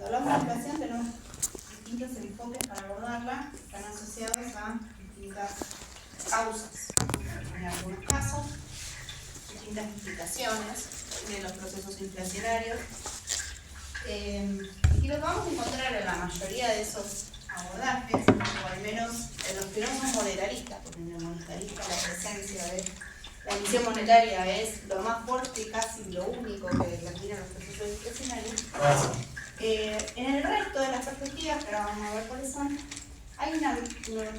hablamos de inflación tenemos distintos enfoques para abordarla, que están asociados a distintas causas, en algunos casos, distintas implicaciones de los procesos inflacionarios. Y lo que vamos a encontrar en la mayoría de esos abordajes, o al menos en los que no son monetaristas, porque en el monetarista la presencia de la emisión monetaria es lo más fuerte y casi lo único que determina los procesos inflacionarios. En el resto de las perspectivas, que ahora vamos a ver cuáles son,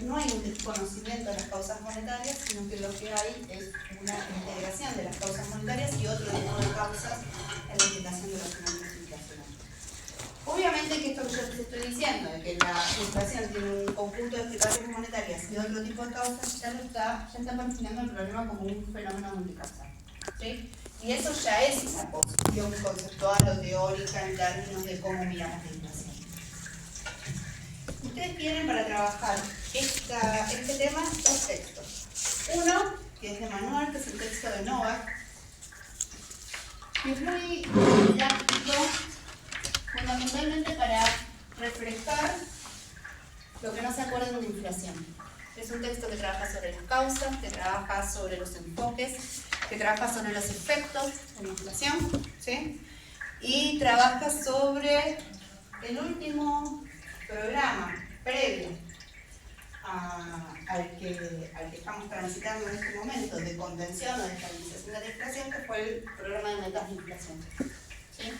no hay un desconocimiento de las causas monetarias, sino que lo que hay es una integración de las causas monetarias y otro tipo de causas en la integración de los fenómenos inflacionarios. Obviamente que esto que yo les estoy diciendo, de que la inflación tiene un conjunto de explicaciones monetarias y otro tipo de causas, ya está perfilando el problema como un fenómeno multicausal, ¿sí? Y eso ya es una posición conceptual o teórica en términos de cómo miramos la inflación. Ustedes tienen para trabajar este tema dos textos. Uno, que es de manual, que es el texto de Novak, que es muy didáctico, fundamentalmente para refrescar lo que no se acuerdan de inflación. Es un texto que trabaja sobre las causas, que trabaja sobre los enfoques, que trabaja sobre los efectos de la inflación, ¿sí? Y trabaja sobre el último programa previo al que estamos transitando en este momento de contención o de estabilización de la inflación, que fue el programa de metas de inflación, ¿sí?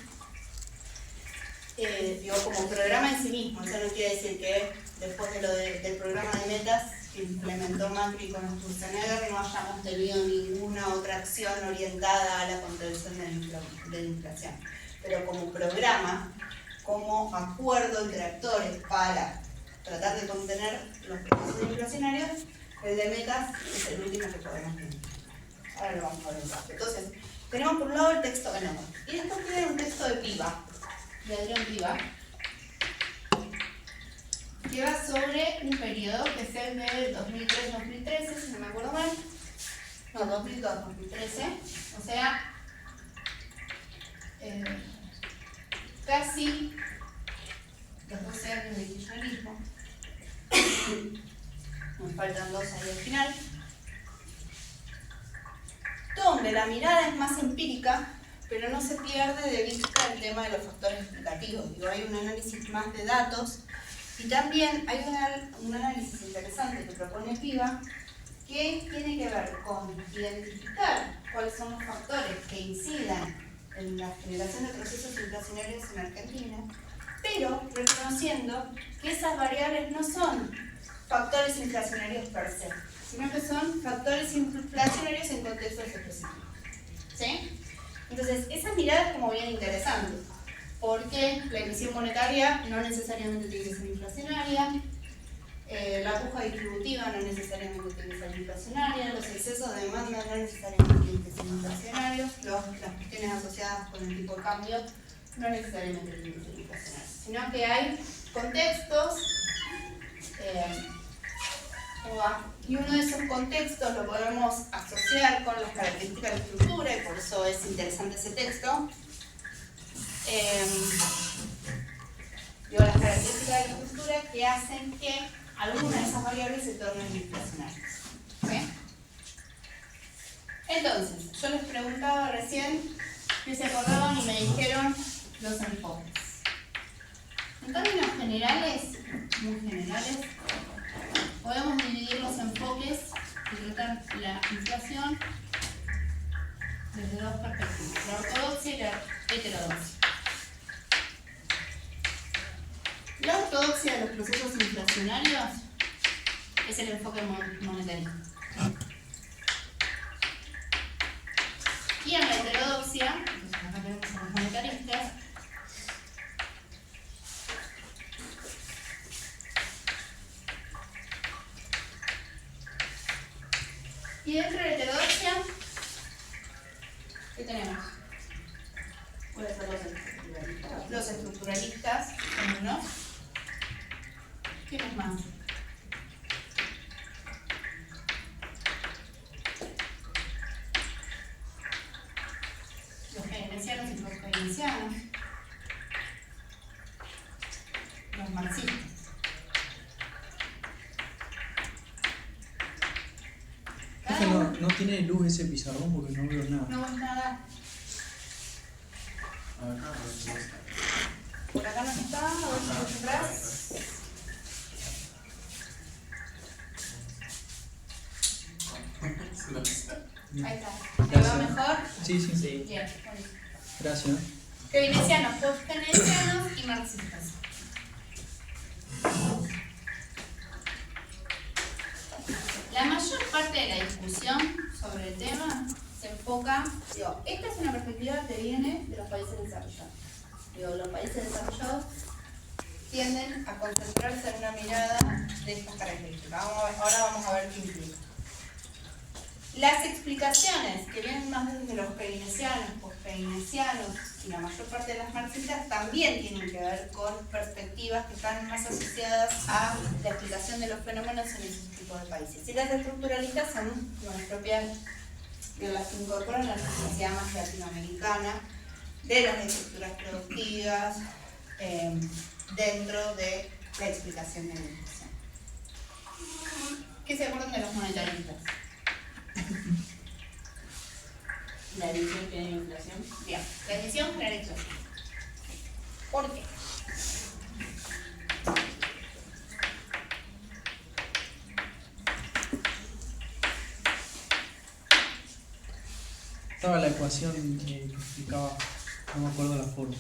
Digo, como programa en sí mismo, eso no quiere decir que después de del programa de metas que implementó Macri con Sturzenegger no hayamos tenido ninguna otra acción orientada a la contención de la inflación. Pero como programa, como acuerdo entre actores para tratar de contener los procesos inflacionarios, el de metas es el último que podemos tener. Ahora lo vamos a ver. Entonces, tenemos por un lado el texto de Novak y después tiene un texto de Piva, de Adrián Piva, que va sobre un periodo que es el de 2003-2013, si no me acuerdo mal, no, 2002-2013, o sea, casi los 12 años de kirchnerismo. Nos faltan 2 ahí al final, donde la mirada es más empírica, pero no se pierde de vista el tema de los factores explicativos. Digo, hay un análisis más de datos y también hay un análisis interesante que propone Piva que tiene que ver con identificar cuáles son los factores que incidan en la generación de procesos inflacionarios en Argentina, pero reconociendo que esas variables no son factores inflacionarios per se, sino que son factores inflacionarios en contextos específicos, ¿sí? Entonces, esa mirada es como bien interesante, porque la emisión monetaria no necesariamente tiene que ser inflacionaria, la puja distributiva no necesariamente tiene que ser inflacionaria, los excesos de demanda no necesariamente tienen que ser inflacionarios, las cuestiones asociadas con el tipo de cambio no necesariamente tienen que ser inflacionarios, sino que hay contextos, y uno de esos contextos lo podemos asociar con las características de estructura, y por eso es interesante ese texto. Las características de la estructura que hacen que algunas de esas variables se tornen inflacionarias, ¿sí? Entonces, yo les preguntaba recién que se acordaban y me dijeron los enfoques. En términos generales, muy generales, podemos dividir los enfoques y tratar la inflación desde dos perspectivas, la ortodoxia y la heterodoxia. La ortodoxia de los procesos inflacionarios es el enfoque monetarista. Y en la heterodoxia, entonces acá tenemos a los monetaristas, y dentro de la heterodoxia, ¿qué tenemos? ¿Cuáles son los estructuralistas? Los estructuralistas son unos. ¿Quiénes más? Los keynesianos y los keynesianos. los marxistas. No tiene luz ese pizarrón porque no veo nada. No ves nada. Por acá no está, a ver si por atrás. Ahí está. ¿Te va mejor? Sí. Bien, buenísimo. Gracias. Keynesianos, post-keynesianos y marxistas. La mayor parte de la discusión sobre el tema se enfoca, esta es una perspectiva que viene de los países desarrollados. Los países desarrollados tienden a concentrarse en una mirada de estas características. Ahora vamos a ver qué implica. Las explicaciones que vienen más desde los keynesianos, post-keynesianos y la mayor parte de las marxistas también tienen que ver con perspectivas que están más asociadas a la explicación de los fenómenos en ese tipo de países. Y las estructuralistas son las propias de las que incorporan la necesidad más latinoamericana de las estructuras productivas dentro de la explicación de la inflación. ¿Qué se acuerdan de los monetaristas? La edición tiene inflación. Bien, la edición genera inflación. ¿Por qué? Estaba la ecuación que explicaba, no me acuerdo la forma.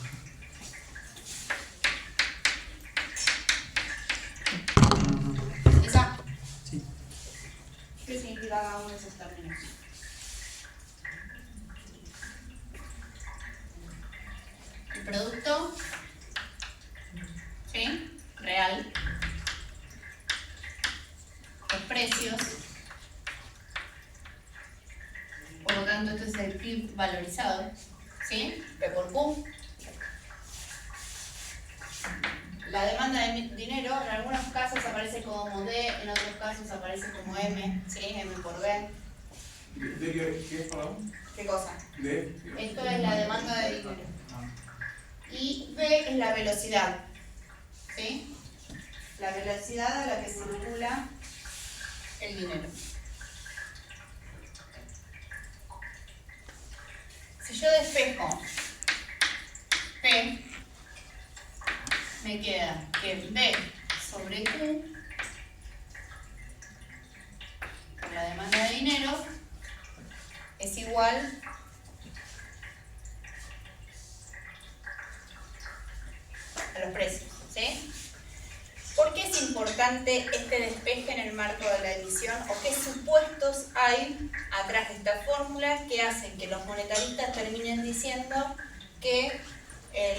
¿Esa? Sí. ¿Qué significa cada uno de esos términos? El producto, ¿sí? Real. Los precios. Por lo tanto, esto es el PIB valorizado, ¿sí? P por Q. La demanda de dinero en algunos casos aparece como D, en otros casos aparece como M, ¿sí? M por B. ¿De qué es, perdón? ¿Qué cosa? ¿De? Esto es la demanda de dinero. Y V es la velocidad, ¿sí? La velocidad a la que circula el dinero. Si yo despejo P, me queda que B sobre Q, por la demanda de dinero, es igual a los precios, ¿sí? ¿Por qué es importante este despeje en el marco de la edición o qué supuestos hay atrás de esta fórmula que hacen que los monetaristas terminen diciendo que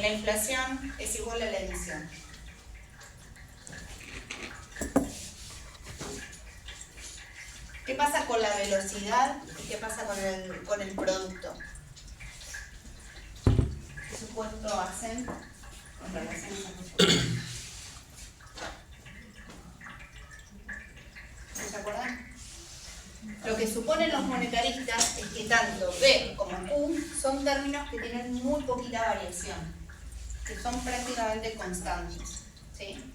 la inflación es igual a la edición? ¿Qué pasa con la velocidad y qué pasa con el producto? ¿Qué supuesto hacen en relación a esas dos cosas? ¿Se acuerdan? Lo que suponen los monetaristas es que tanto B como Q son términos que tienen muy poquita variación, que son prácticamente constantes, ¿sí?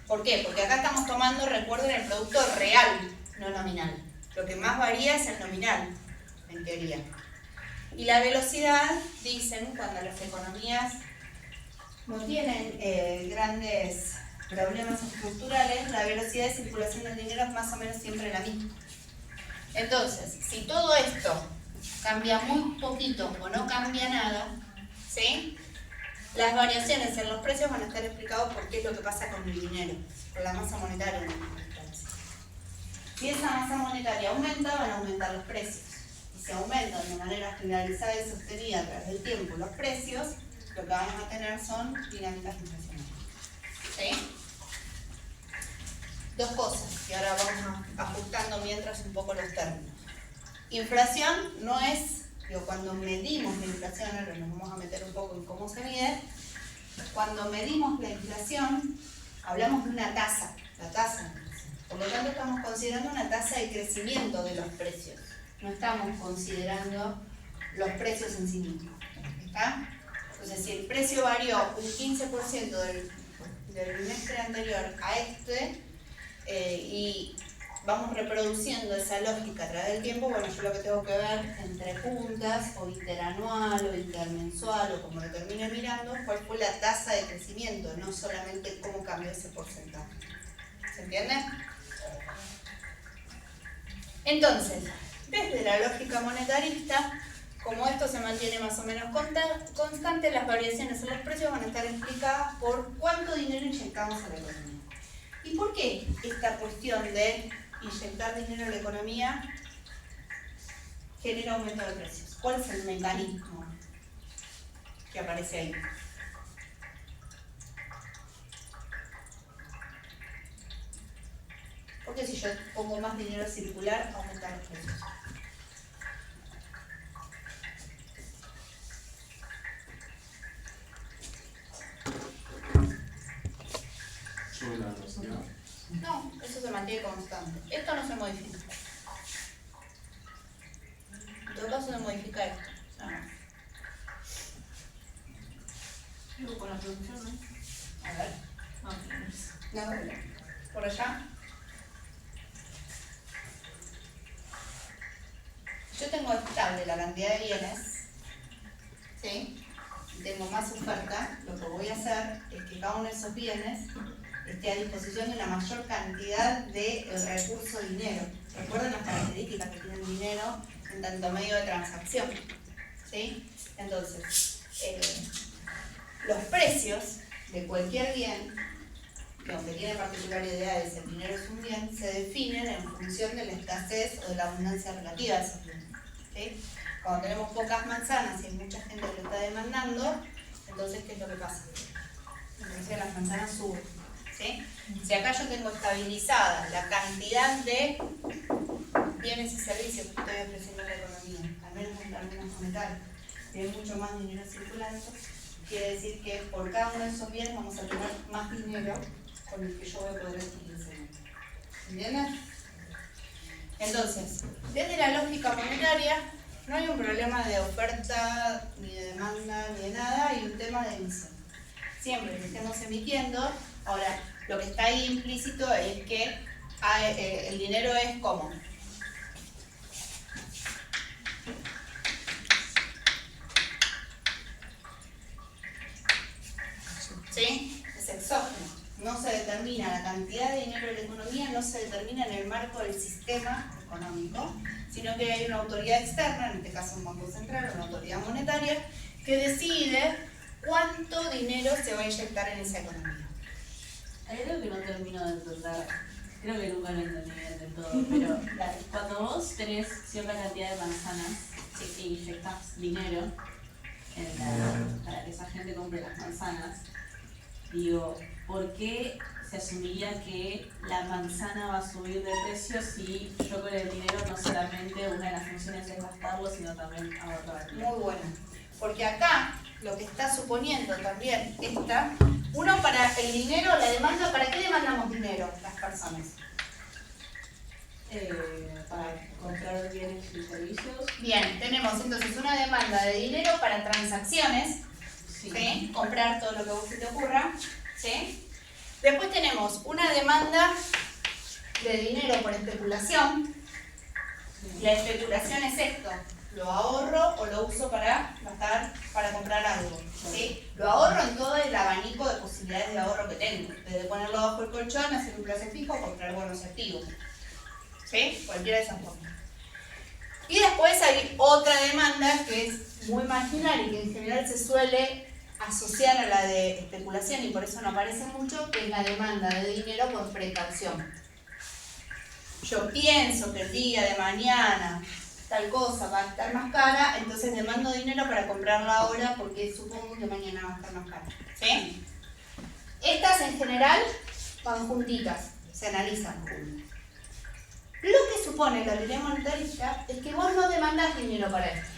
¿Por qué? Porque acá estamos tomando, recuerden, el producto real, no nominal. Lo que más varía es el nominal, en teoría. Y la velocidad, dicen, cuando las economías no tienen grandes problemas estructurales, la velocidad de circulación del dinero es más o menos siempre la misma. Entonces, si todo esto cambia muy poquito o no cambia nada, ¿sí? Las variaciones en los precios van a estar explicadas por qué es lo que pasa con el dinero, con la masa monetaria. Si esa masa monetaria aumenta, van a aumentar los precios. Y si aumentan de manera generalizada y sostenida a través del tiempo los precios, lo que vamos a tener son dinámicas inflacionarias. ¿Sí? Dos cosas, y ahora vamos ajustando mientras un poco los términos. Inflación no es, cuando medimos la inflación, ahora nos vamos a meter un poco en cómo se mide, cuando medimos la inflación, hablamos de una tasa, la tasa de inflación. Por lo tanto, estamos considerando una tasa de crecimiento de los precios. No estamos considerando los precios en sí mismos. ¿Está? Entonces, si el precio varió un 15% del bimestre anterior a este y vamos reproduciendo esa lógica a través del tiempo, bueno, yo lo que tengo que ver entre puntas o interanual o intermensual o como lo termine mirando, cuál fue la tasa de crecimiento, no solamente cómo cambió ese porcentaje. ¿Se entiende? Entonces, desde la lógica monetarista, como esto se mantiene más o menos constante, las variaciones en los precios van a estar explicadas por cuánto dinero inyectamos a la economía. ¿Y por qué esta cuestión de inyectar dinero a la economía genera aumento de precios? ¿Cuál es el mecanismo que aparece ahí? Porque si yo pongo más dinero circular, aumentan los precios. Sobre la velocidad. No, eso se mantiene constante. Esto no se modifica. En todo caso se modifica esto. Luego con la producción, ¿no? A ver. No, por allá. Yo tengo estable la cantidad de bienes, ¿sí? Y tengo más oferta. Lo que voy a hacer es que cada uno de esos bienes esté a disposición de una mayor cantidad de recurso dinero. Recuerden las características que tiene el dinero en tanto medio de transacción, ¿sí? Entonces, los precios de cualquier bien, que aunque tiene particularidades, el dinero es un bien, se definen en función de la escasez o de la abundancia relativa de esos bienes, ¿sí? Cuando tenemos pocas manzanas y hay mucha gente que lo está demandando, entonces, ¿qué es lo que pasa? Entonces las manzanas suben, ¿sí? Si acá yo tengo estabilizada la cantidad de bienes y servicios que estoy ofreciendo a la economía, al menos en términos monetarios, y hay mucho más dinero circulando, quiere decir que por cada uno de esos bienes vamos a tener más dinero con el que yo voy a poder adquirir ese bien. ¿Entienden? Entonces, desde la lógica monetaria, no hay un problema de oferta, ni de demanda, ni de nada, hay un tema de emisión. Siempre que estemos emitiendo, ahora, lo que está ahí implícito es que el dinero es ¿cómo? ¿Sí? Es exógeno. No se determina la cantidad de dinero de la economía, no se determina en el marco del sistema económico, sino que hay una autoridad externa, en este caso un banco central, una autoridad monetaria, que decide cuánto dinero se va a inyectar en esa economía. Hay algo que no termino de entender, creo que nunca lo entendí bien del todo, pero cuando vos tenés cierta cantidad de manzanas y inyectás dinero para que esa gente compre las manzanas, digo, ¿por qué se asumiría que la manzana va a subir de precio si yo con el dinero no solamente una de las funciones es gastarlo, sino también ahorrar? Muy bueno, porque acá lo que está suponiendo también uno para el dinero, la demanda, ¿para qué demandamos dinero las personas? Para comprar bienes y servicios. Bien, tenemos entonces una demanda de dinero para transacciones, ¿sí? Comprar todo lo que a vos se te ocurra, ¿sí? Después tenemos una demanda de dinero por especulación. La especulación es esto: lo ahorro o lo uso para gastar, para comprar algo, ¿sí? Lo ahorro en todo el abanico de posibilidades de ahorro que tengo, desde ponerlo bajo el colchón, hacer un plazo fijo, comprar bonos activos, ¿sí? Cualquiera de esas formas. Y después hay otra demanda que es muy marginal y que en general se suele asociar a la de especulación y por eso no aparece mucho, que es la demanda de dinero por precaución. Yo pienso que el día de mañana tal cosa va a estar más cara, entonces demando dinero para comprarla ahora porque supongo que mañana va a estar más cara, ¿sí? Estas en general van juntitas, se analizan juntas. Lo que supone la teoría monetarista es que vos no demandás dinero para esto,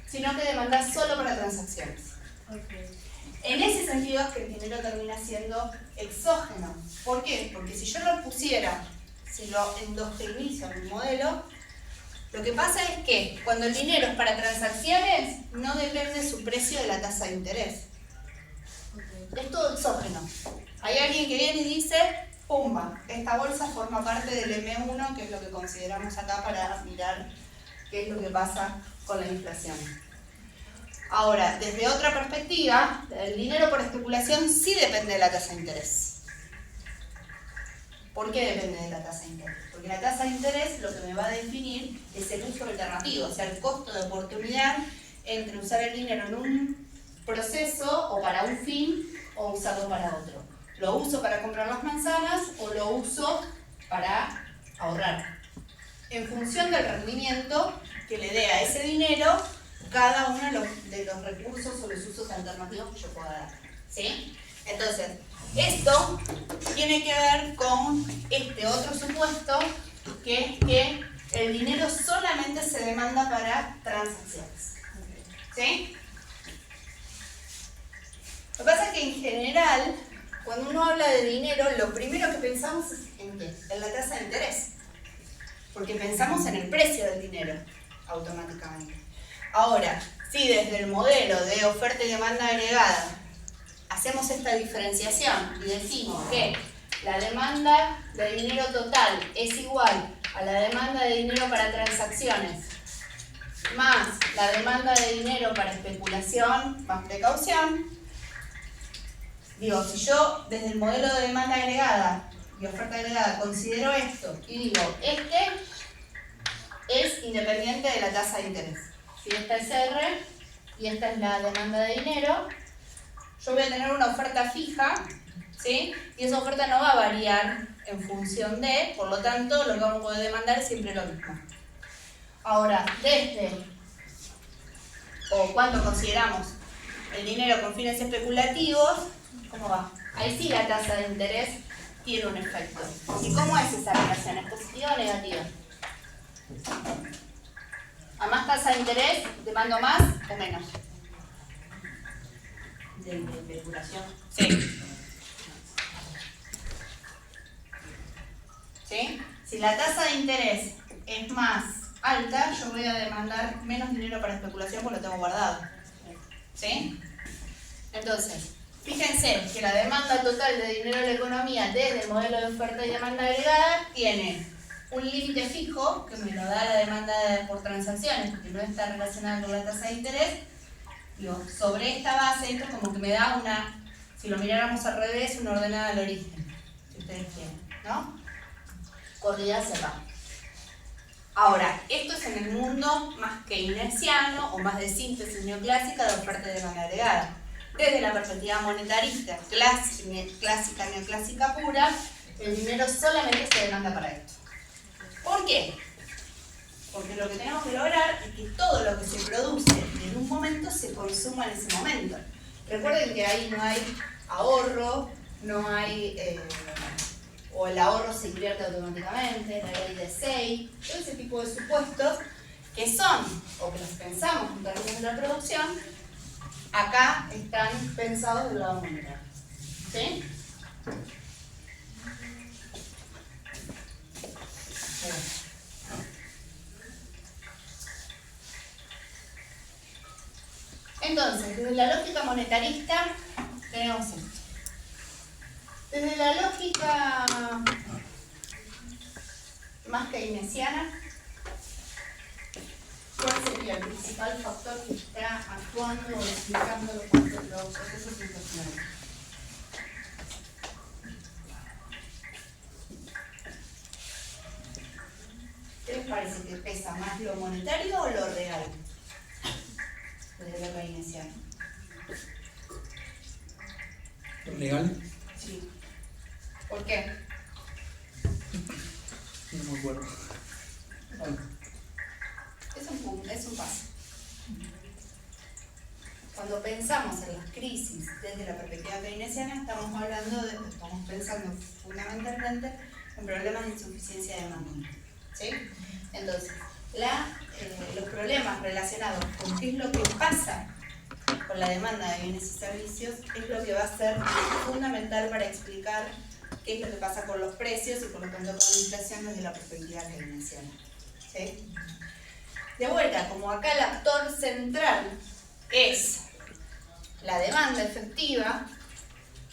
sino que demandás solo para transacciones. Okay. En ese sentido es que el dinero termina siendo exógeno. ¿Por qué? Porque si yo lo pusiera, si lo endogenizo en mi modelo, lo que pasa es que cuando el dinero es para transacciones, no depende su precio de la tasa de interés. Okay. Es todo exógeno. Hay alguien que viene y dice, pumba, esta bolsa forma parte del M1, que es lo que consideramos acá para mirar qué es lo que pasa con la inflación. Ahora, desde otra perspectiva, el dinero por especulación sí depende de la tasa de interés. ¿Por qué depende de la tasa de interés? Porque la tasa de interés lo que me va a definir es el uso alternativo, o sea, el costo de oportunidad entre usar el dinero en un proceso o para un fin o usarlo para otro. ¿Lo uso para comprar las manzanas o lo uso para ahorrar? En función del rendimiento que le dé a ese dinero cada uno de los recursos o los usos alternativos que yo pueda dar. ¿Sí? Entonces, esto tiene que ver con este otro supuesto, que es que el dinero solamente se demanda para transacciones. ¿Sí? Lo que pasa es que en general, cuando uno habla de dinero, lo primero que pensamos es en ¿qué? En la tasa de interés. Porque pensamos en el precio del dinero, automáticamente. Ahora, si desde el modelo de oferta y demanda agregada hacemos esta diferenciación y decimos que la demanda de dinero total es igual a la demanda de dinero para transacciones más la demanda de dinero para especulación más precaución, digo, si yo desde el modelo de demanda agregada y oferta agregada considero esto y digo, este es independiente de la tasa de interés. Si esta es R y esta es la demanda de dinero, yo voy a tener una oferta fija, ¿sí? Y esa oferta no va a variar en función de, por lo tanto, lo que vamos a poder demandar es siempre lo mismo. Ahora, cuando consideramos el dinero con fines especulativos, ¿cómo va? Ahí sí la tasa de interés tiene un efecto. ¿Y cómo es esa relación? ¿Es positiva o negativa? ¿A más tasa de interés demando más o menos? De especulación. Sí. ¿Sí? Si la tasa de interés es más alta, yo voy a demandar menos dinero para especulación porque lo tengo guardado. ¿Sí? Entonces, fíjense que la demanda total de dinero en la economía desde el modelo de oferta y demanda agregada tiene un límite fijo, que me lo da la demanda por transacciones, porque no está relacionada con la tasa de interés. Digo, sobre esta base, esto como que me da una, si lo miráramos al revés, una ordenada al origen, si ustedes quieren, ¿no? Corrida hacia abajo. Ahora, esto es en el mundo más keynesiano o más de síntesis neoclásica de oferta y demanda agregada. Desde la perspectiva monetarista clásica, neoclásica pura, el dinero solamente se demanda para esto. ¿Por qué? Porque lo que tenemos que lograr es que todo lo que se produce en un momento se consuma en ese momento. Recuerden que ahí no hay ahorro, no hay, o el ahorro se invierte automáticamente, la ley de SEI, todo ese tipo de supuestos que son, o que los pensamos en términos de la producción, acá están pensados del lado monetario. ¿Sí? Entonces, desde la lógica monetarista tenemos esto. Desde la lógica más keynesiana, ¿cuál sería el principal factor que está actuando o explicando los procesos inflacionarios? ¿Qué les parece que pesa más lo monetario o lo real? Desde lo keynesiano. ¿Legal? Sí. ¿Por qué? No me acuerdo. Es un paso. Cuando pensamos en las crisis desde la perspectiva keynesiana, estamos pensando fundamentalmente en problemas de insuficiencia de demanda. ¿Sí? Entonces, los problemas relacionados con qué es lo que pasa con la demanda de bienes y servicios es lo que va a ser fundamental para explicar qué es lo que pasa con los precios y por lo tanto con la inflación desde la perspectiva keynesiana. ¿Sí? De vuelta, como acá el actor central es la demanda efectiva,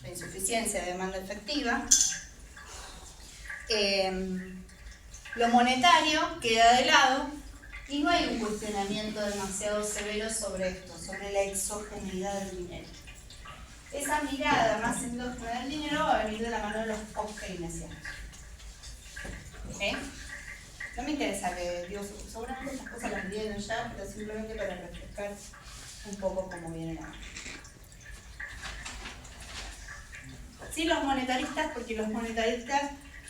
la insuficiencia de demanda efectiva. Lo monetario queda de lado y no hay un cuestionamiento demasiado severo sobre esto, sobre la exogeneidad del dinero. Esa mirada más endógena del dinero va a venir de la mano de los post-keynesianos. ¿Okay? No me interesa que, digo, seguramente estas cosas las vieron ya, pero simplemente para refrescar un poco cómo vienen ahora. Sí, los monetaristas, porque los monetaristas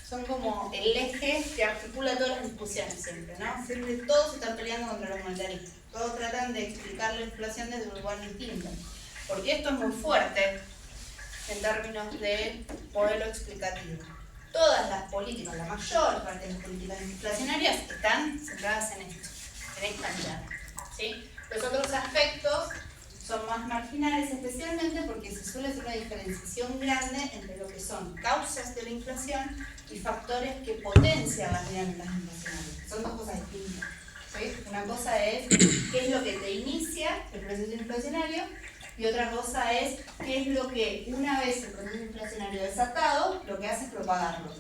son como el eje que articula todas las discusiones siempre, ¿no? Siempre todos están peleando contra los monetaristas. Todos tratan de explicar la inflación desde un lugar distinto. Porque esto es muy fuerte en términos de modelo explicativo. Todas las políticas, la mayor parte de las políticas inflacionarias están centradas en esto, en esta mirada, ¿sí? Los otros aspectos son más marginales, especialmente porque se suele hacer una diferenciación grande entre lo que son causas de la inflación y factores que potencian las dinámicas inflacionarias. Son dos cosas distintas, ¿sí? Una cosa es qué es lo que te inicia el proceso inflacionario y otra cosa es qué es lo que, una vez el proceso inflacionario desatado, lo que hace es propagarlo,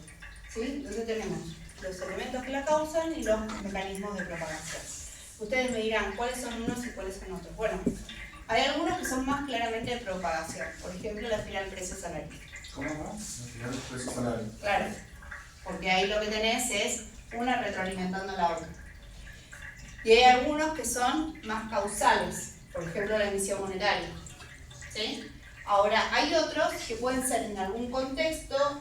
¿sí? Entonces tenemos los elementos que la causan y los mecanismos de propagación. Ustedes me dirán cuáles son unos y cuáles son otros. Bueno, hay algunos que son más claramente de propagación. Por ejemplo, la espiral precio-salario. ¿Cómo va? La espiral precio-salario. Claro, porque ahí lo que tenés es una retroalimentando a la otra. Y hay algunos que son más causales. Por ejemplo, la emisión monetaria. ¿Sí? Ahora, hay otros que pueden ser en algún contexto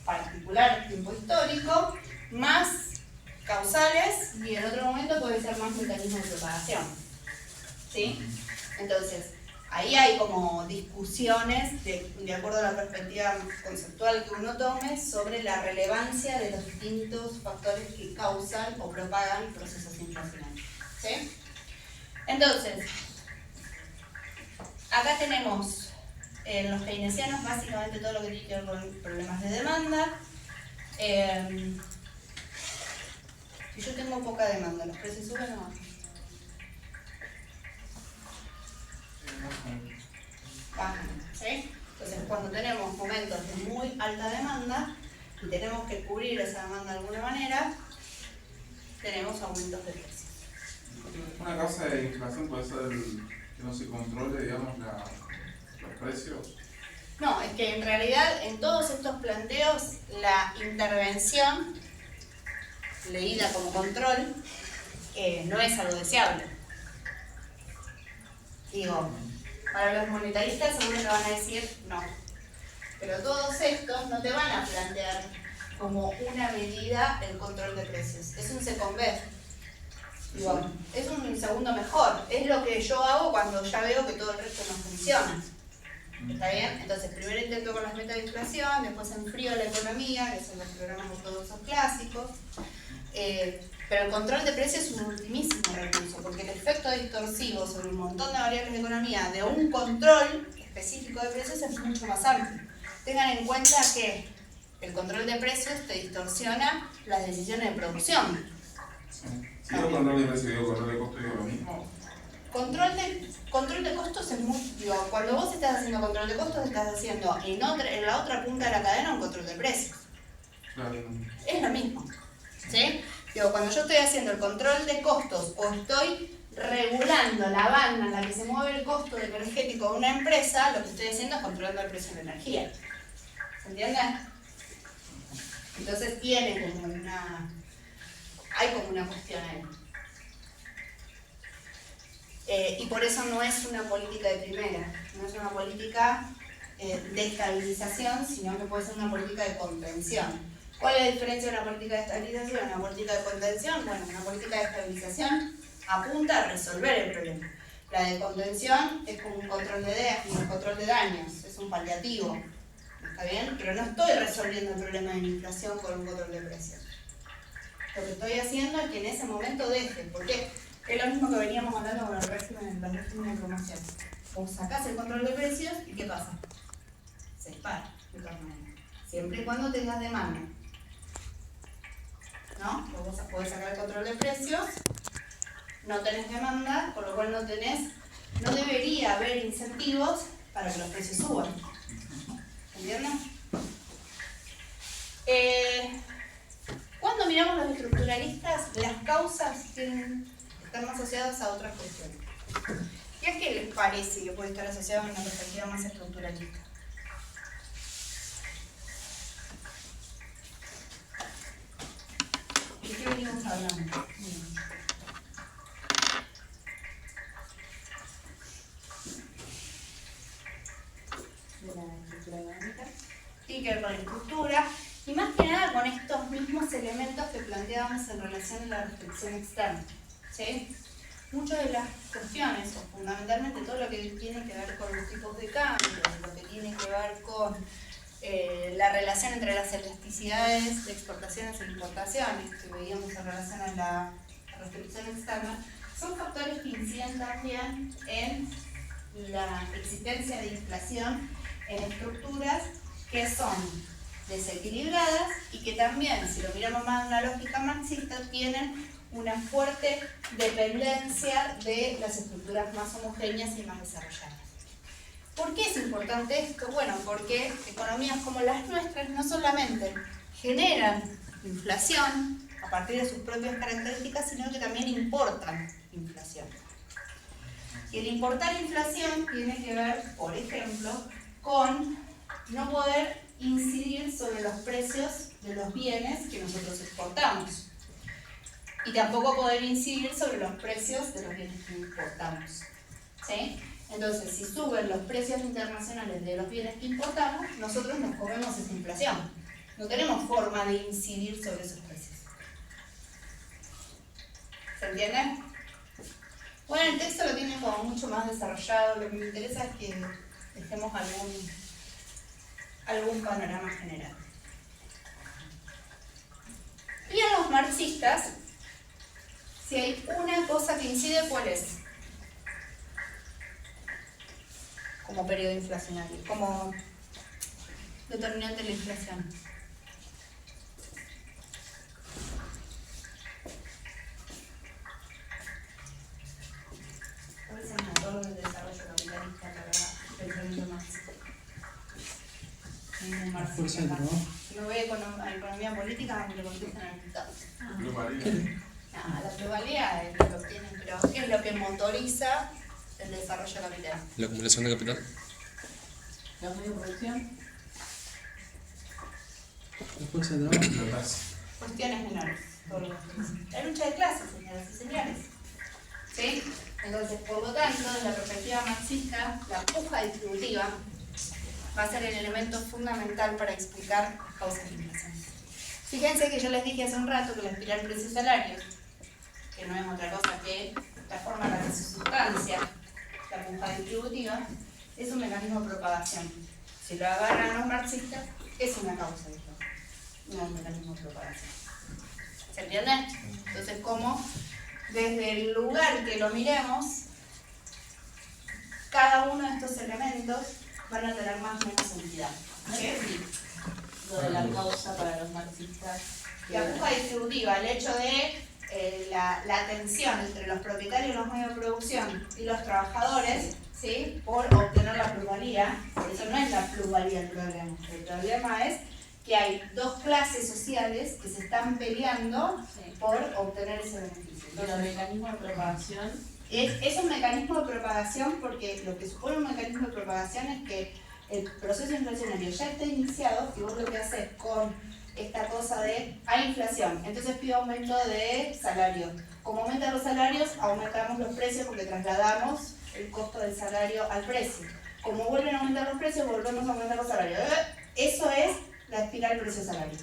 particular, tiempo histórico, más causales y en otro momento pueden ser más mecanismos de propagación. ¿Sí? Entonces, ahí hay como discusiones de acuerdo a la perspectiva conceptual que uno tome sobre la relevancia de los distintos factores que causan o propagan procesos inflacionarios. ¿Sí? Entonces, acá tenemos en los keynesianos básicamente todo lo que tiene que ver con problemas de demanda. Si yo tengo poca demanda, ¿los precios suben o no? Bajan, ¿sí? Entonces, cuando tenemos momentos de muy alta demanda y tenemos que cubrir esa demanda de alguna manera, tenemos aumentos de precios. Una causa de inflación puede ser que no se controle, digamos, los precios. No, es que en realidad en todos estos planteos la intervención, leída como control, no es algo deseable. Digo, para los monetaristas seguro que van a decir no. Pero todos estos no te van a plantear como una medida el control de precios. Es un second best. Digo, es un segundo mejor. Es lo que yo hago cuando ya veo que todo el resto no funciona. ¿Está bien? Entonces, primero intento con las metas de inflación, después enfrío la economía, que son los programas ortodoxos clásicos. Pero el control de precios es un ultimísimo recurso, porque el efecto distorsivo sobre un montón de variables de economía de un control específico de precios es mucho más amplio. Tengan en cuenta que el control de precios te distorsiona las decisiones de producción. Si yo control de precio y digo control de costo, digo lo mismo. Control de costos es muy... Digo, cuando vos estás haciendo control de costos, estás haciendo en la otra punta de la cadena un control de precios. Claro. Es lo mismo. ¿Sí? Digo, cuando yo estoy haciendo el control de costos o estoy regulando la banda en la que se mueve el costo energético de una empresa, lo que estoy haciendo es controlando el precio de la energía. ¿Se entiende? Entonces tiene como hay como una cuestión ahí. Y por eso no es una política de primera, no es una política de estabilización, sino que puede ser una política de contención. ¿Cuál es la diferencia de una política de estabilización y una política de contención? Bueno, una política de estabilización apunta a resolver el problema. La de contención es como un control de daños, es un paliativo, ¿está bien? Pero no estoy resolviendo el problema de la inflación con un control de precios. Lo que estoy haciendo es que en ese momento deje, porque es lo mismo que veníamos hablando con los regímenes de promoción. Vos sacás el control de precios y ¿qué pasa? Se dispara, de todas maneras. Siempre y cuando tengas demanda. ¿No? Vos podés sacar el control de precios, no tenés demanda, con lo cual no debería haber incentivos para que los precios suban. están más asociados a otras cuestiones. ¿Y a qué les parece que puede estar asociado a una perspectiva más estructuralista? ¿De qué venimos hablando? De la estructura económica. Tiene que ver con la estructura y más que nada con estos mismos elementos que planteábamos en relación a la restricción externa. ¿Sí? Muchas de las cuestiones, o fundamentalmente todo lo que tiene que ver con los tipos de cambio, lo que tiene que ver con la relación entre las elasticidades de exportaciones e importaciones, que veíamos en relación a la restricción externa, son factores que inciden también en la existencia de inflación en estructuras que son desequilibradas y que también, si lo miramos más en una lógica marxista, tienen una fuerte dependencia de las estructuras más homogéneas y más desarrolladas. ¿Por qué es importante esto? Bueno, porque economías como las nuestras no solamente generan inflación a partir de sus propias características, sino que también importan inflación. Y el importar inflación tiene que ver, por ejemplo, con no poder incidir sobre los precios de los bienes que nosotros exportamos. Y tampoco poder incidir sobre los precios de los bienes que importamos. ¿Sí? Entonces, si suben los precios internacionales de los bienes que importamos, nosotros nos comemos esa inflación. No tenemos forma de incidir sobre esos precios. ¿Se entiende? Bueno, el texto lo tiene como mucho más desarrollado. Lo que me interesa es que dejemos algún panorama general. Y a los marxistas, si hay una cosa que incide, ¿cuál es? Como periodo inflacionario, como determinante de la inflación. A veces me acuerdo del desarrollo capitalista para el pensamiento marxista. La fuerza del trabajo. Si me voy a economía política, me lo contestan en el dictado. La pluralidad es lo que obtienen, pero ¿qué es lo que motoriza el desarrollo capital? La acumulación de capital. Los medios de producción. La fuerza del trabajo. Cuestiones menores. La lucha de clases, señoras y señores. ¿Sí? Entonces, por lo tanto, desde la perspectiva marxista, la puja distributiva va a ser el elemento fundamental para explicar las causas de inflación. Fíjense que yo les dije hace un rato que la espiral precio-salarios, que no es otra cosa que la forma en la que se sustancia la puja distributiva, es un mecanismo de propagación. Si lo agarran los marxistas, es una causa de esto, no un mecanismo de propagación. ¿Se entiende? Entonces, como desde el lugar que lo miremos, cada uno de estos elementos van a tener más o menos entidad. ¿Sí? Lo de la causa para los marxistas. La puja distributiva, el hecho de la tensión entre los propietarios de los medios de producción y los trabajadores, ¿sí? Por obtener la plusvalía. Por eso no es la plusvalía el problema. El problema es que hay dos clases sociales que se están peleando por obtener ese beneficio. Entonces, el mecanismo de propagación es un mecanismo de propagación porque lo que supone un mecanismo de propagación es que el proceso inflacionario ya está iniciado y vos lo que haces con esta cosa de hay inflación, entonces pido aumento de salario. Como aumentan los salarios, aumentamos los precios porque trasladamos el costo del salario al precio. Como vuelven a aumentar los precios, volvemos a aumentar los salarios. Eso es la espiral precio-salario.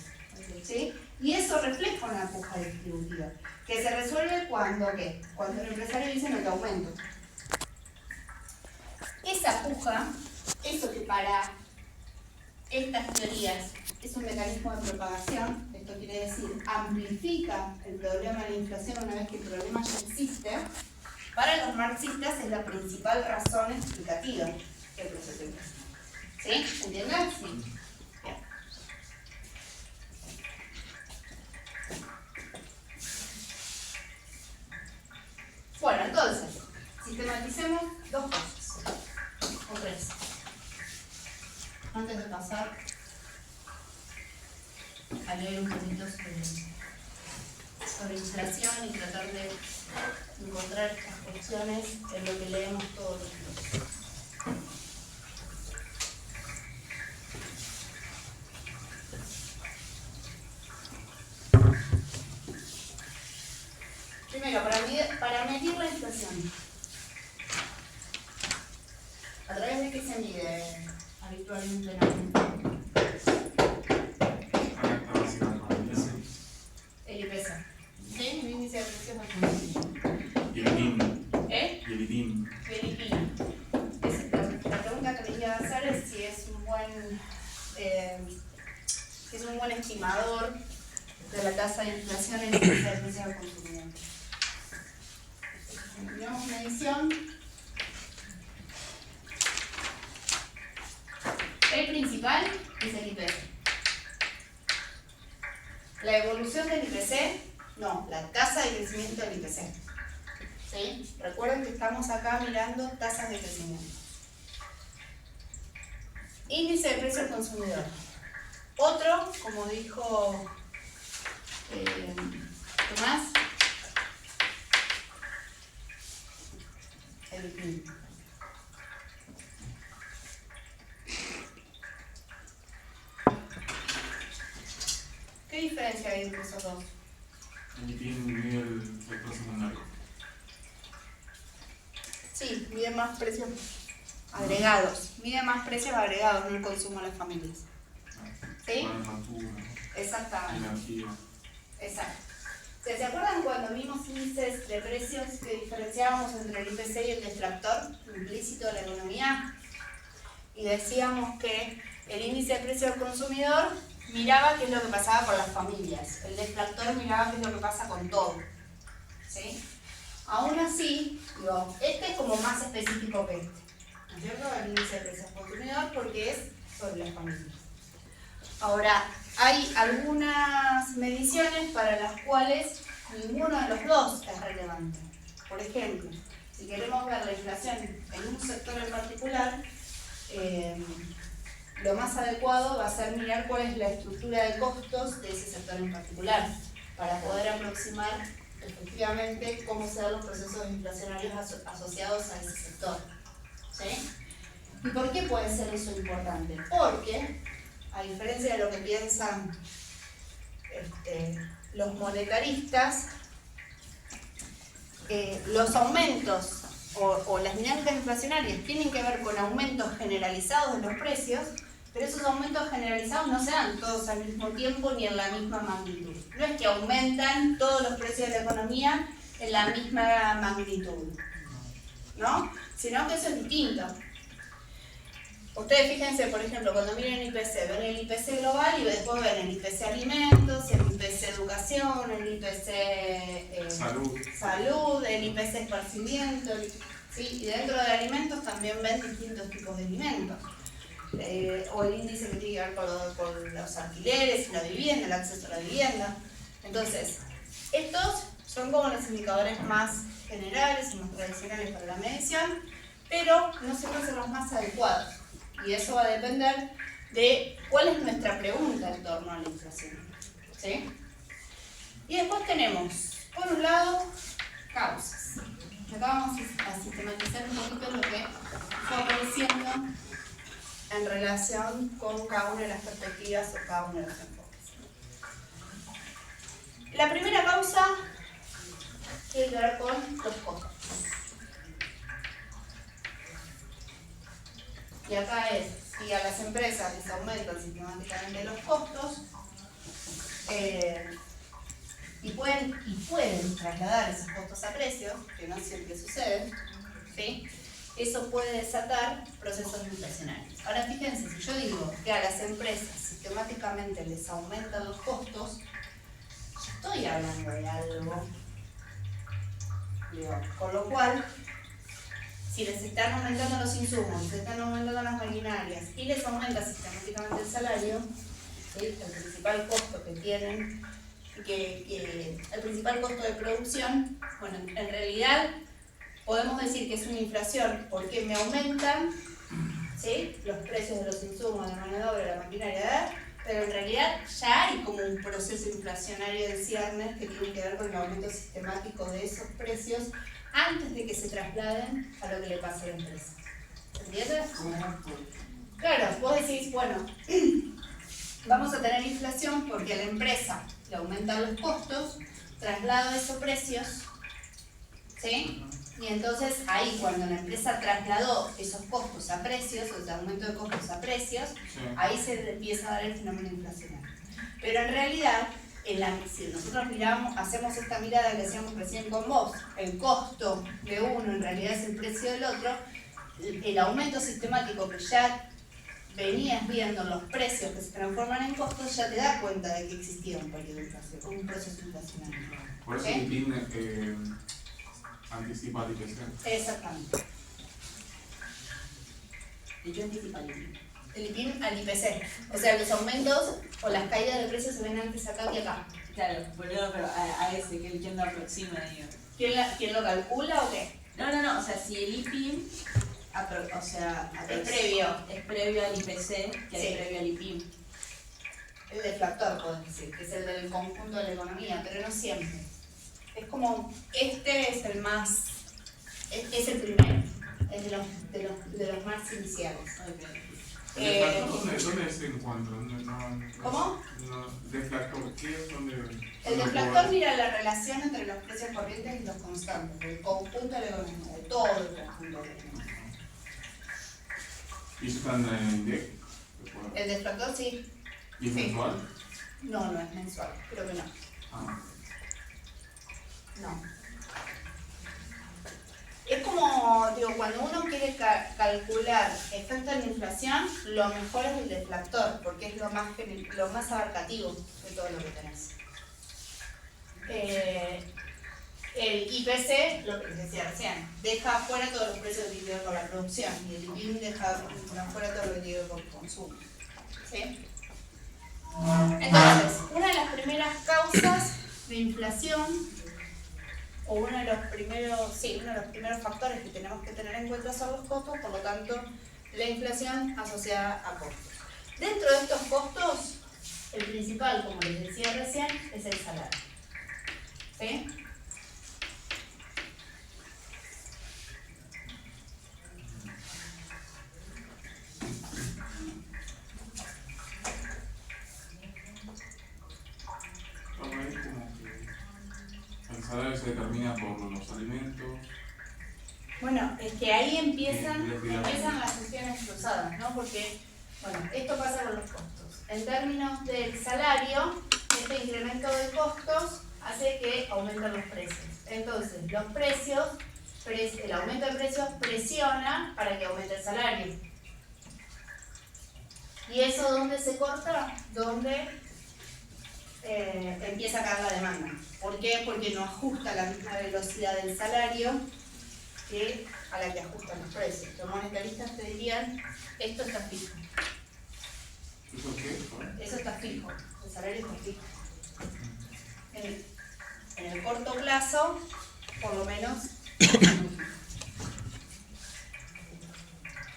¿Sí? Y eso refleja una puja distributiva, que se resuelve cuando, ¿qué? Cuando el empresario dice no te aumento. Esa puja, eso que para estas teorías es un mecanismo de propagación, esto quiere decir amplifica el problema de la inflación una vez que el problema ya existe, para los marxistas es la principal razón explicativa del proceso de inflación. ¿Sí? ¿Entienden? Sí. Bien. Bueno, entonces, sistematicemos dos cosas, o tres. Antes de pasar a leer un poquito sobre sobre inflación y tratar de encontrar estas cuestiones en lo que leemos todos los días. Primero, para medir la inflación, ¿a través de qué se mide habitualmente la inflación? El IPC. ¿Sí? El índice de precios al consumidor. Y el IPIM. ¿Eh? Y el IPIM. El IPIM. La pregunta que les iba a hacer es si es un buen estimador de la tasa de inflación en el índice de precios al consumidor. Tenemos medición. El principal es el IPC. La evolución del IPC, no, la tasa de crecimiento del IPC. ¿Sí? Recuerden que estamos acá mirando tasas de crecimiento. Índice de precio al consumidor. Otro, como dijo Tomás, el PIB. ¿Qué diferencia hay entre esos dos? El IPIM mide el sector secundario. Sí, mide más precios agregados. Mide más precios agregados, no el consumo de las familias. ¿Sí? Manufactura, Exactamente. energía. Exacto. ¿Se acuerdan cuando vimos índices de precios que diferenciábamos entre el IPC y el deflactor implícito de la economía? Y decíamos que el índice de precio del consumidor miraba qué es lo que pasaba con las familias. El deflactor miraba qué es lo que pasa con todo. ¿Sí? Aún así, digo, este es como más específico que este. ¿No es cierto? El índice de precios del consumidor porque es sobre las familias. Ahora, hay algunas mediciones para las cuales ninguno de los dos es relevante. Por ejemplo, si queremos ver la inflación en un sector en particular, lo más adecuado va a ser mirar cuál es la estructura de costos de ese sector en particular, para poder aproximar efectivamente cómo se dan los procesos inflacionarios asociados a ese sector. ¿Sí? ¿Y por qué puede ser eso importante? Porque, a diferencia de lo que piensan los monetaristas, los aumentos o las dinámicas inflacionarias tienen que ver con aumentos generalizados de los precios, pero esos aumentos generalizados no se dan todos al mismo tiempo ni en la misma magnitud. No es que aumentan todos los precios de la economía en la misma magnitud, ¿no? Sino que eso es distinto. Ustedes fíjense, por ejemplo, cuando miren el IPC, ven el IPC global y después ven el IPC alimentos, el IPC educación, el IPC salud, el IPC esparcimiento, ¿sí? Y dentro de alimentos también ven distintos tipos de alimentos. O el índice que tiene que ver con los alquileres, la vivienda, el acceso a la vivienda. Entonces, estos son como los indicadores más generales y más tradicionales para la medición, pero no siempre son los más adecuados. Y eso va a depender de cuál es nuestra pregunta en torno a la inflación. ¿Sí? Y después tenemos, por un lado, causas. Acá vamos a sistematizar un poquito lo que fue apareciendo en relación con cada una de las perspectivas o cada uno de los enfoques. La primera causa tiene que ver con los costos. Y acá es, si a las empresas les aumentan sistemáticamente los costos y pueden trasladar esos costos a precios, que no siempre sucede, ¿sí? Eso puede desatar procesos inflacionarios. Ahora fíjense, si yo digo que a las empresas sistemáticamente les aumentan los costos, estoy hablando de algo, digo, con lo cual, si les están aumentando los insumos, les están aumentando las maquinarias y les aumenta sistemáticamente el salario, ¿sí? El principal costo que tienen, el principal costo de producción, bueno, en realidad podemos decir que es una inflación porque me aumentan, ¿sí? Los precios de los insumos, de la mano de obra, de la maquinaria, Pero en realidad ya hay como un proceso inflacionario de ciernes que tiene que ver con el aumento sistemático de esos precios antes de que se trasladen a lo que le pasa a la empresa. ¿Entiendes? Claro, vos decís, bueno, vamos a tener inflación porque a la empresa le aumentan los costos, traslado esos precios, ¿sí? Y entonces ahí cuando la empresa trasladó esos costos a precios, o sea, aumento de costos a precios, ahí se empieza a dar el fenómeno inflacionario. Pero en realidad, si nosotros miramos, hacemos esta mirada que hacíamos recién con vos, el costo de uno en realidad es el precio del otro, el aumento sistemático que ya venías viendo en los precios que se transforman en costos, ya te das cuenta de que existía un periodo de inflación, un proceso inflacionario. Por eso ¿Sí? el PIN anticipa el IPC. Exactamente. ¿Y qué anticipa el IPIM? El IPIM al IPC. O sea, los aumentos o las caídas de precios se ven antes acá que acá. Claro, boludo, pero a ese, ¿quién lo aproxima, digo? ¿Quién lo calcula o qué? No, o sea, si el IPIM, o sea, Es previo. es previo al IPC, que Sí. es previo al IPIM. El deflactor, podés decir, que es el del conjunto de la economía, pero no siempre. Es como, este es el más, es el primero, es de los más iniciales. Okay. ¿El deflactor dónde se encuentra? ¿Cómo? ¿Deflactor qué es? El deflactor mira la relación entre los precios corrientes y los constantes, del conjunto de la economía, de todo el conjunto de la economía. ¿Y eso está en el INDEC? El deflactor sí. ¿Y es Sí. mensual? No es mensual, creo que no. Ah. No. Es como, digo, cuando uno quiere calcular efecto de la inflación, lo mejor es el deflactor, porque es lo más abarcativo de todo lo que tenés. El IPC, lo que les decía recién, deja afuera todos los precios que tienen que ver con la producción, y el IPIM deja afuera todo lo que tiene que ver con el consumo. ¿Sí? Entonces, una de las primeras causas de inflación, o uno de los primeros factores que tenemos que tener en cuenta son los costos, por lo tanto, la inflación asociada a costos. Dentro de estos costos, el principal, como les decía recién, es el salario. ¿Sí? El salario se determina por los alimentos. Bueno, es que ahí empiezan las cuestiones cruzadas, ¿no? Porque, bueno, esto pasa con los costos. En términos del salario, este incremento de costos hace que aumenten los precios. Entonces, los precios, el aumento de precios presiona para que aumente el salario. ¿Y eso dónde se corta? Donde empieza a caer la demanda. ¿Por qué? Porque no ajusta la misma velocidad del salario que a la que ajustan los precios. Los monetaristas te dirían, esto está fijo. ¿Eso qué? Eso está fijo, el salario está fijo. En el corto plazo, por lo menos.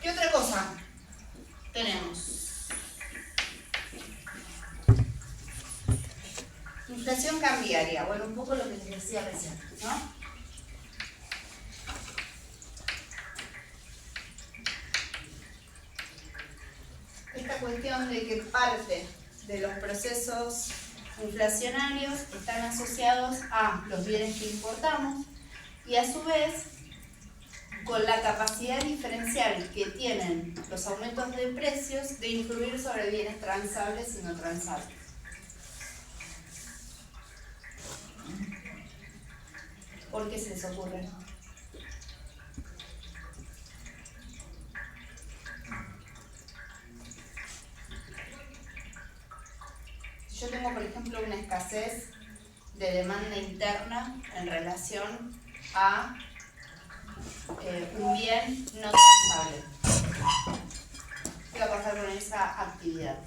¿Qué otra cosa tenemos? Inflación cambiaria, bueno, un poco lo que les decía recién, ¿no? Esta cuestión de que parte de los procesos inflacionarios están asociados a los bienes que importamos y a su vez con la capacidad diferencial que tienen los aumentos de precios de influir sobre bienes transables y no transables. ¿Por qué se les ocurre? Si yo tengo, por ejemplo, una escasez de demanda interna en relación a un bien no transable, ¿qué va a pasar con esa actividad?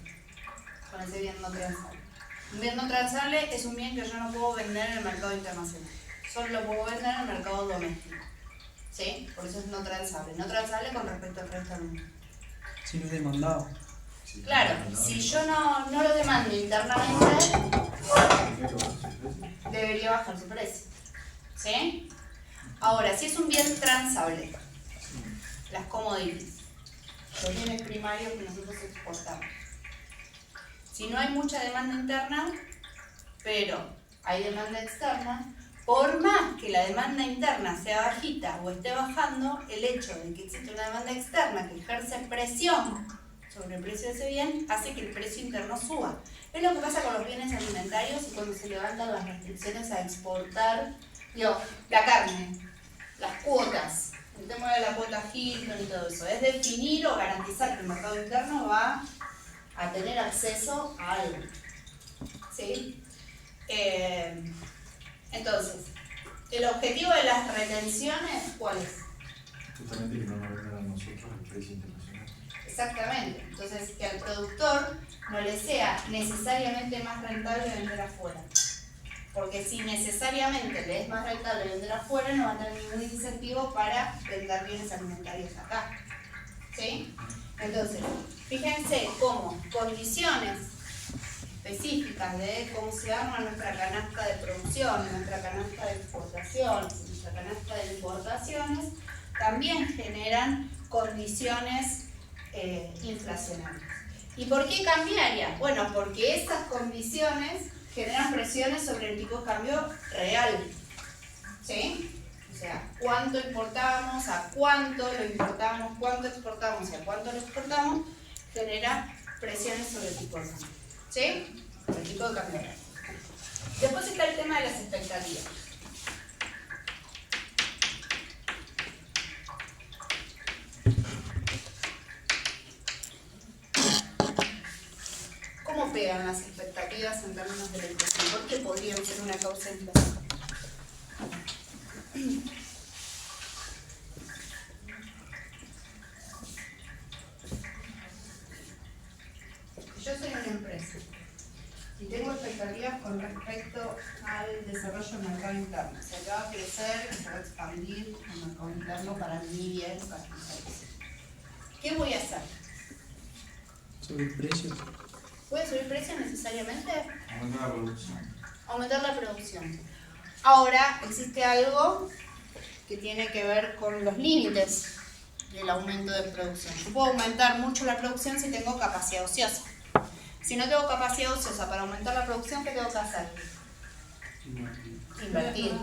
Con ese bien no transable. Un bien no transable es un bien que yo no puedo vender en el mercado internacional. Solo lo puedo vender en el mercado doméstico. ¿Sí? Por eso es no transable. No transable con respecto al resto del mundo. Si no es demandado. Claro, si yo no lo demando internamente, debería bajar su precio. ¿Sí? Ahora, si es un bien transable, las commodities, los bienes primarios que nosotros exportamos. Si no hay mucha demanda interna, pero hay demanda externa, por más que la demanda interna sea bajita o esté bajando, el hecho de que existe una demanda externa que ejerce presión sobre el precio de ese bien hace que el precio interno suba. Es lo que pasa con los bienes alimentarios y cuando se levantan las restricciones a exportar, la carne, las cuotas, el tema de la cuota Hilton y todo eso. Es definir o garantizar que el mercado interno va a tener acceso a algo. ¿Sí? Entonces, el objetivo de las retenciones, ¿cuál es? Justamente que no nos vengan a nosotros el precio internacional. Exactamente. Entonces, que al productor no le sea necesariamente más rentable vender afuera. Porque si necesariamente le es más rentable vender afuera, no va a tener ningún incentivo para vender bienes alimentarios acá. ¿Sí? Entonces, fíjense cómo condiciones específicas de cómo se arma nuestra canasta de producción, nuestra canasta de exportaciones, nuestra canasta de importaciones, también generan condiciones inflacionarias. ¿Y por qué cambiarias? Bueno, porque esas condiciones generan presiones sobre el tipo de cambio real. ¿Sí? O sea, cuánto importamos, a cuánto lo importamos, cuánto exportamos y a cuánto lo exportamos, genera presiones sobre el tipo de cambio. ¿Sí? El tipo de cambio real. Después está el tema de las expectativas. ¿Cómo pegan las expectativas en términos de la inflación? ¿Por qué podrían ser una causa de inflación? Yo soy una empresa y tengo expectativas con respecto al desarrollo del mercado interno. O sea, que va a crecer, que se va a expandir el mercado interno para mi bien, para mi país. ¿Qué voy a hacer? Sobre el precio. ¿Voy a subir precios necesariamente? Aumentar la producción. Aumentar la producción. Ahora existe algo que tiene que ver con los límites del aumento de producción. Yo puedo aumentar mucho la producción si tengo capacidad ociosa. Si no tengo capacidad ociosa para aumentar la producción, ¿qué tengo que hacer? Invertir.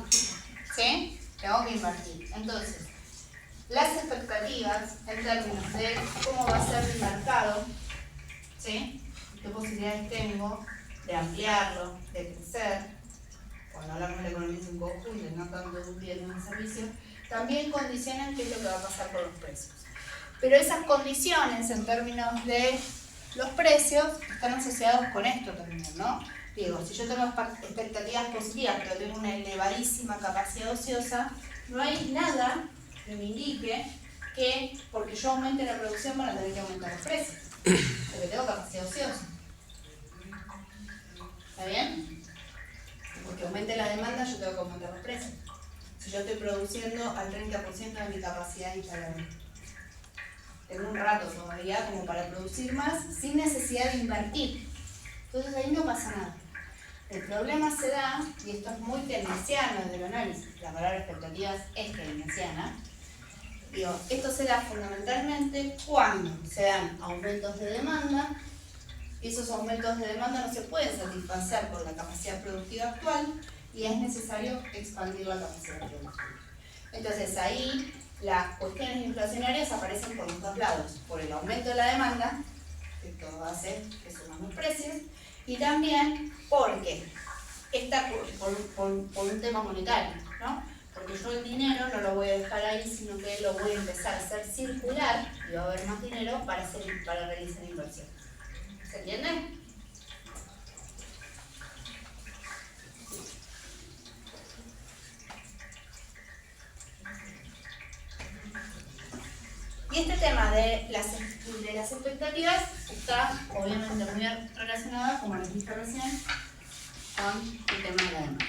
¿Sí? Tengo que invertir. Entonces, las expectativas en términos de cómo va a ser mi mercado, ¿sí? ¿Qué posibilidades tengo de ampliarlo, de crecer? Cuando hablamos de la economía en conjunto, no tanto de un bien o un servicio, también condicionan qué es lo que va a pasar con los precios. Pero esas condiciones en términos de los precios están asociados con esto también, ¿no? Digo, si yo tengo expectativas positivas, pero tengo una elevadísima capacidad ociosa, no hay nada que me indique que porque yo aumente la producción van a tener que aumentar los precios, porque tengo capacidad ociosa. ¿Está bien? Porque aumente la demanda, yo tengo que aumentar los precios. Si yo estoy produciendo al 30% de mi capacidad instalable. Tengo un rato todavía como para producir más sin necesidad de invertir. Entonces ahí no pasa nada. El problema se da, y esto es muy keynesiano desde el análisis, la palabra expectativas es keynesiana. Digo, esto se da fundamentalmente cuando se dan aumentos de demanda, y esos aumentos de demanda no se pueden satisfacer por la capacidad productiva actual, y es necesario expandir la capacidad productiva. Entonces ahí las cuestiones inflacionarias aparecen por los dos lados, por el aumento de la demanda, que esto hace que suban los precios, y también porque por un tema monetario, ¿no? Porque yo el dinero no lo voy a dejar ahí, sino que lo voy a empezar a hacer circular y va a haber más dinero para realizar inversiones. ¿Se entiende? Y este tema de las expectativas está obviamente muy relacionado, como les dije recién, con el tema de la demanda.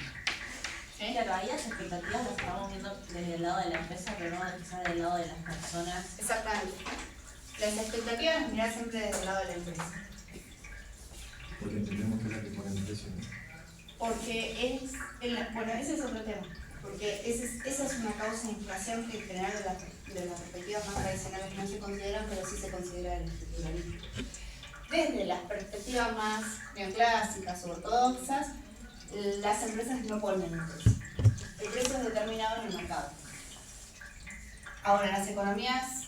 ¿Sí? Claro, ahí las expectativas las estamos viendo desde el lado de la empresa, pero no quizás del lado de las personas. Exactamente. Las expectativas las mirás siempre desde el lado de la empresa. Porque entendemos que es la que pone el precio, ¿no? Porque es, bueno, ese es otro tema, porque esa es una causa de inflación que en general de las perspectivas más tradicionales no se consideran, pero sí se considera el estructuralismo. Desde las perspectivas más neoclásicas o ortodoxas, las empresas no ponen un precio. El precio es determinado en el mercado. Ahora, en las economías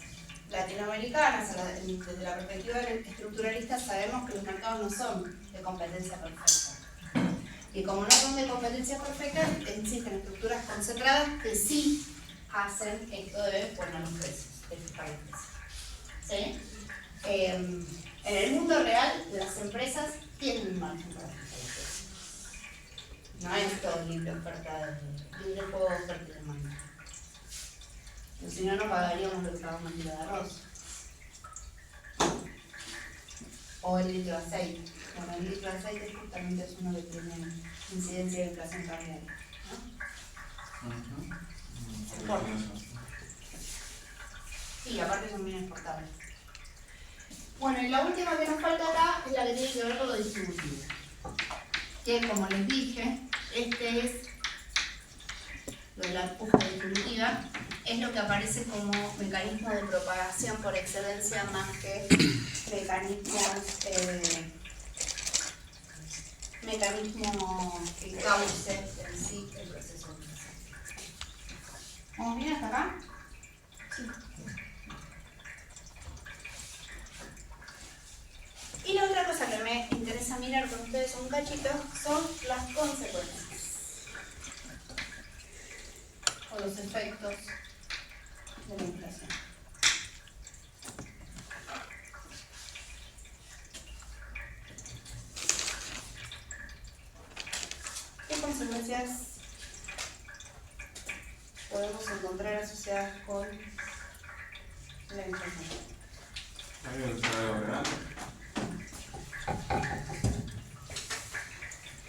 latinoamericanas, desde la perspectiva estructuralista, sabemos que los mercados no son de competencia perfecta. Y como no son de competencia perfecta, existen estructuras concentradas que sí hacen esto de poner los precios, de fijar los precios. ¿Sí? En el mundo real, las empresas tienen un margen para fijar los precios. No es todo libre oferta, libre juego de oferta y demanda. Si no, no pagaríamos lo que pagamos el kilo de arroz. O el litro de aceite. Bueno, el litro de aceite justamente es uno que tiene incidencia de inflación cambiaria, ¿no? Importa. Sí, aparte son bien exportables. Bueno, y la última que nos falta acá es la que tiene que ver con lo distributivo. Que, como les dije, este es lo de la puja distributiva, es lo que aparece como mecanismo de propagación por excelencia más que mecanismo que cause en sí el proceso de inflación. ¿Vamos bien hasta acá? Sí. Y la otra cosa que me interesa mirar con ustedes un cachito son las consecuencias o los efectos de la inflación. ¿Qué consecuencias podemos encontrar asociadas con la inflación? ¿Hay el salario real?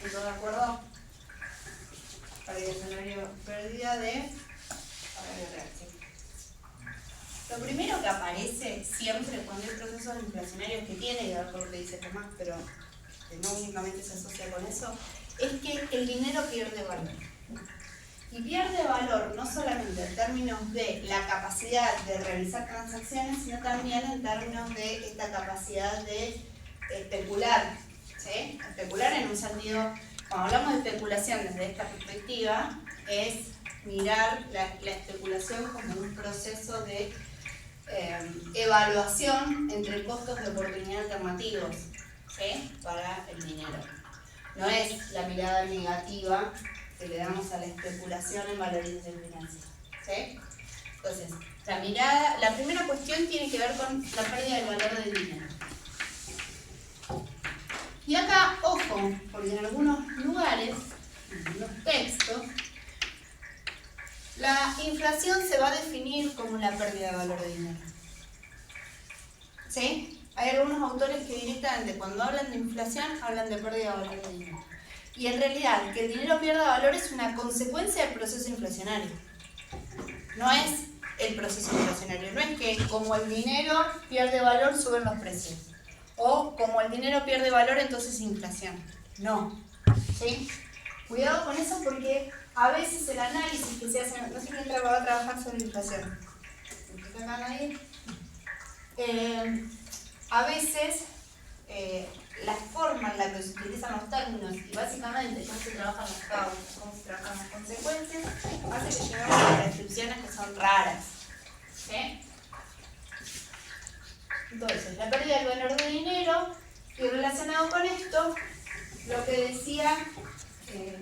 ¿Están de acuerdo? Pérdida de salario real, sí. Lo primero que aparece siempre cuando hay procesos inflacionarios que tiene que ver con lo que dice Tomás, pero que no únicamente se asocia con eso, es que el dinero pierde valor. Y pierde valor no solamente en términos de la capacidad de realizar transacciones, sino también en términos de esta capacidad de especular. ¿Sí? Especular en un sentido, cuando hablamos de especulación desde esta perspectiva, es mirar la especulación como un proceso de evaluación entre costos de oportunidad alternativos, ¿sí? Para el dinero. No es la mirada negativa que le damos a la especulación en valorización financiera, ¿sí? Entonces, la primera cuestión tiene que ver con la pérdida del valor del dinero. Y acá, ojo, porque en algunos lugares, en algunos textos, la inflación se va a definir como la pérdida de valor de dinero. ¿Sí? Hay algunos autores que directamente cuando hablan de inflación hablan de pérdida de valor de dinero. Y en realidad, que el dinero pierda valor es una consecuencia del proceso inflacionario. No es el proceso inflacionario, no es que como el dinero pierde valor suben los precios. O como el dinero pierde valor entonces inflación. No. ¿Sí? Cuidado con eso porque a veces el análisis que se hace, no sé quién va a trabajar sobre inflación. ¿Está acá nadie? A veces la forma en la que se utilizan los términos y básicamente cómo se trabajan las causas, cómo se trabajan las consecuencias, hace que lleguemos a descripciones que son raras. ¿Sí? Entonces, la pérdida del valor de dinero, y relacionado con esto, lo que decía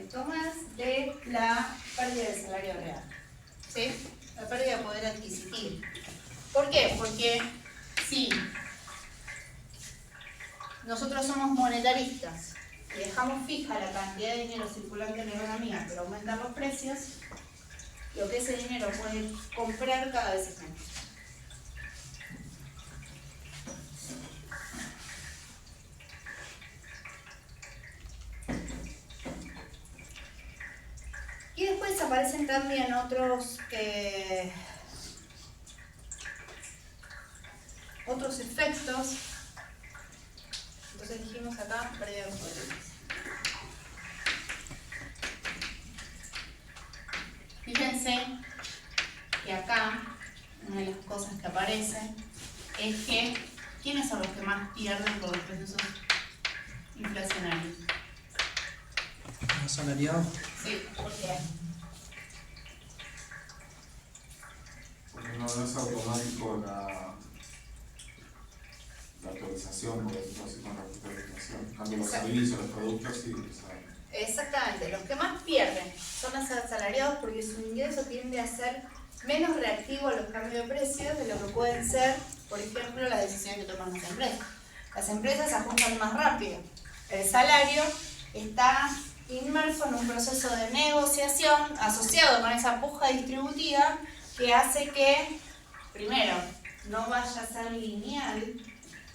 Tomás de la pérdida del salario real. ¿Sí? La pérdida de poder adquisitivo. ¿Por qué? Porque si nosotros somos monetaristas y dejamos fija la cantidad de dinero circulante en la economía, pero aumentan los precios, lo que ese dinero puede comprar cada vez es menos. Y después aparecen también otros efectos. Entonces dijimos acá pérdida de poder. Fíjense que acá una de las cosas que aparece es que ¿quiénes son los que más pierden por los procesos inflacionarios? ¿Los asalariados? Sí, ¿por qué? Porque no es automático la actualización, por decirlo así, con respecto a la inflación. En cambio, los servicios, los productos, sí, o sea, Exactamente, los que más pierden son los asalariados porque su ingreso tiende a ser menos reactivo a los cambios de precios de lo que pueden ser, por ejemplo, las decisiones que toman las empresas. Las empresas se ajustan más rápido. El salario está inmerso en un proceso de negociación asociado con esa puja distributiva que hace que, primero, no vaya a ser lineal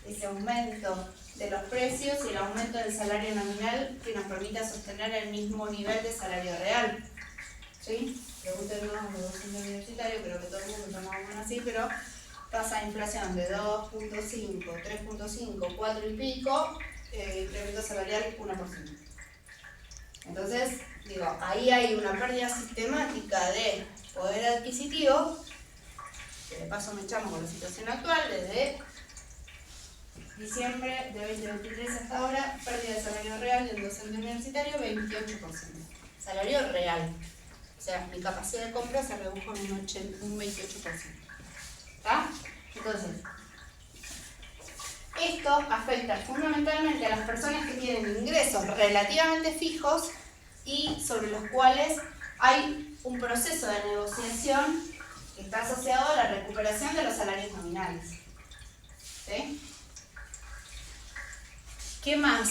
ese aumento de los precios y el aumento del salario nominal que nos permita sostener el mismo nivel de salario real. ¿Sí? Pregúntenos a los docentes universitarios, creo que todo el mundo toma uno así, pero tasa de inflación de 2.5, 3.5, 4 y pico, incremento salarial 1%. Entonces, digo, ahí hay una pérdida sistemática de poder adquisitivo, que de paso me echamos con la situación actual, desde diciembre de 2023 hasta ahora, pérdida de salario real del docente universitario 28%. Salario real. O sea, mi capacidad de compra se redujo en un 28%. ¿Está? Entonces, esto afecta fundamentalmente a las personas que tienen ingresos relativamente fijos y sobre los cuales hay un proceso de negociación que está asociado a la recuperación de los salarios nominales. ¿Sí? ¿Qué más?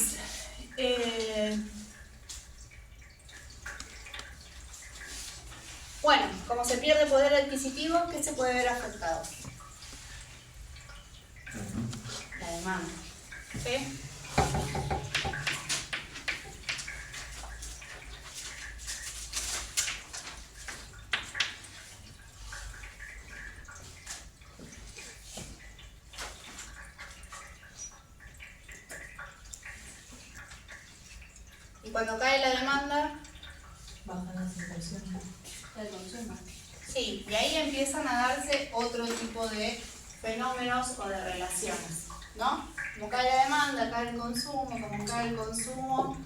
Bueno, como se pierde poder adquisitivo, ¿qué se puede ver afectado? La demanda. ¿Sí? Y cuando cae la demanda, Baja la situación del consumo. sí, y ahí empiezan a darse otro tipo de fenómenos o de relaciones, ¿no? Como cae la demanda, cae el consumo, como cae el consumo,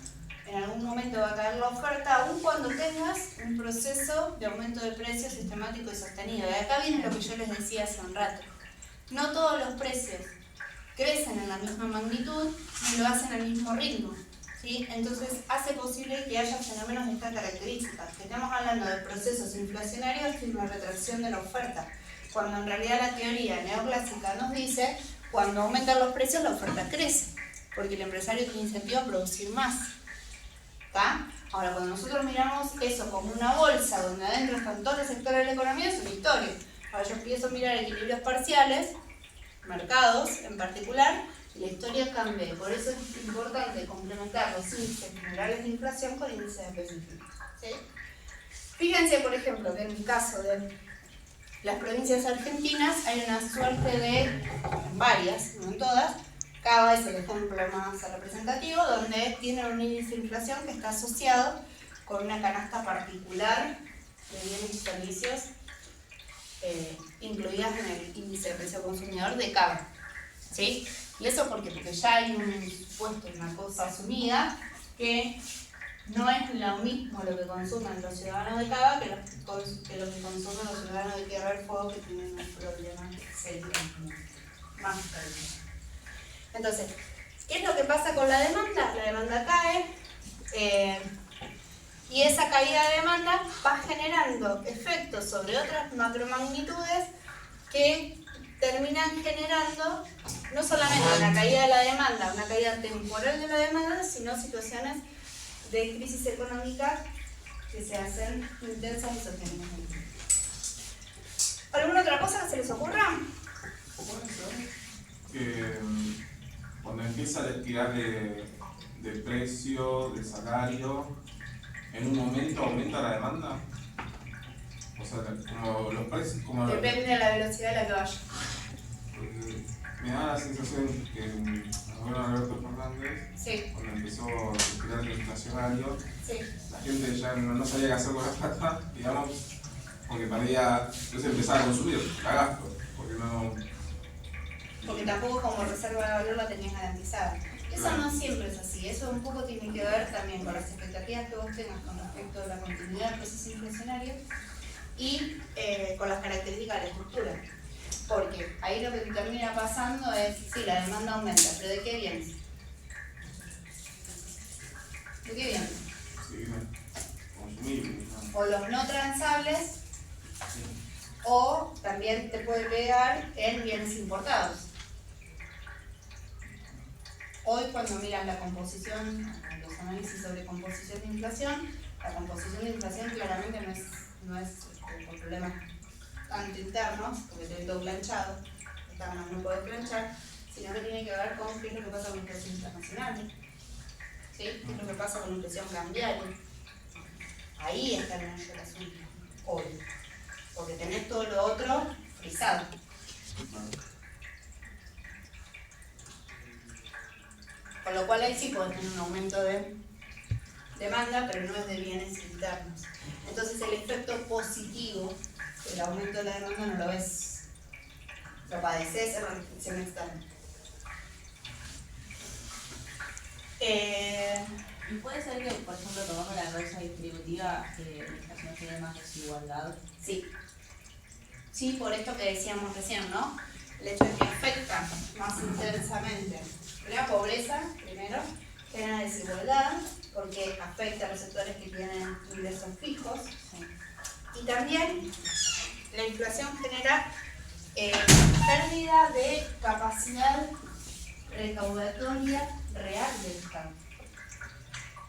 en algún momento va a caer la oferta, aun cuando tengas un proceso de aumento de precios sistemático y sostenido. Y acá viene lo que yo les decía hace un rato. No todos los precios crecen en la misma magnitud ni lo hacen al mismo ritmo. ¿Sí? Entonces hace posible que haya fenómenos de estas características, que estamos hablando de procesos inflacionarios y una retracción de la oferta, cuando en realidad la teoría neoclásica nos dice cuando aumentan los precios la oferta crece, porque el empresario tiene incentivo a producir más. ¿Está? Ahora, cuando nosotros miramos eso como una bolsa donde adentro están todos los sectores de la economía, es una historia. Ahora yo empiezo a mirar equilibrios parciales, mercados en particular, y la historia cambia. Por eso es importante complementar los índices generales de inflación con índices específicos. ¿Sí? Fíjense, por ejemplo, que en el caso de las provincias argentinas hay una suerte de, varias, no en todas, Cava es el ejemplo más representativo, donde tienen un índice de inflación que está asociado con una canasta particular de bienes y servicios incluidas en el índice de precio consumidor de Cava. ¿Sí? ¿Y eso por qué? Porque ya hay un supuesto, una cosa asumida, que no es lo mismo lo que consumen los ciudadanos de Cava que lo que consumen los ciudadanos de Tierra del Fuego, que tienen un problema serio más serio. Entonces, ¿qué es lo que pasa con la demanda? La demanda cae y esa caída de demanda va generando efectos sobre otras macromagnitudes que terminan generando no solamente una caída de la demanda, una caída temporal de la demanda, sino situaciones de crisis económica que se hacen intensas y sostenidas. ¿Alguna otra cosa que se les ocurra? puede ser que cuando empieza la espiral de precio, de salario, en un momento aumenta la demanda. O sea, como los precios, como Depende de la velocidad a la que vaya. Me da la sensación que el gobierno de Alberto Fernández, Sí, cuando empezó a tirar el inflacionario, sí. la gente ya no sabía qué hacer con la plata, digamos, porque perdía, entonces empezaba a consumir, la gasto, porque no... Porque tampoco como reserva de valor la tenías garantizada. Eso Claro. no siempre es así, eso un poco tiene que ver también con las expectativas que vos tengas con respecto a la continuidad del proceso inflacionario y con las características de la estructura. Porque ahí lo que termina pasando es, sí, la demanda aumenta, pero ¿de qué viene? ¿De qué viene? Sí, consumir, ¿no? O los no transables, o también te puede pegar en bienes importados. Hoy cuando miras la composición, los análisis sobre composición de inflación, la composición de inflación claramente no es por problemas tanto internos, porque tiene todo planchado, no puede planchar, sino que tiene que ver con qué es lo que pasa con la inflación internacional, ¿sí? Qué es lo que pasa con la inflación cambiaria. Ahí está el meollo del asunto, hoy, porque tenés todo lo otro frisado. Con lo cual ahí sí podés tener un aumento de demanda, pero no es de bienes internos. Entonces el efecto positivo del aumento de la demanda no lo ves, lo padeces en la restricción externa. Y puede ser que, por ejemplo, tomando la causa distributiva, la inflación tiene más desigualdad. Sí. Sí, por esto que decíamos recién, ¿no? El hecho de que afecta más intensamente la pobreza, primero, genera desigualdad, porque afecta a los sectores que tienen ingresos fijos. Y también la inflación genera pérdida de capacidad recaudatoria real del Estado.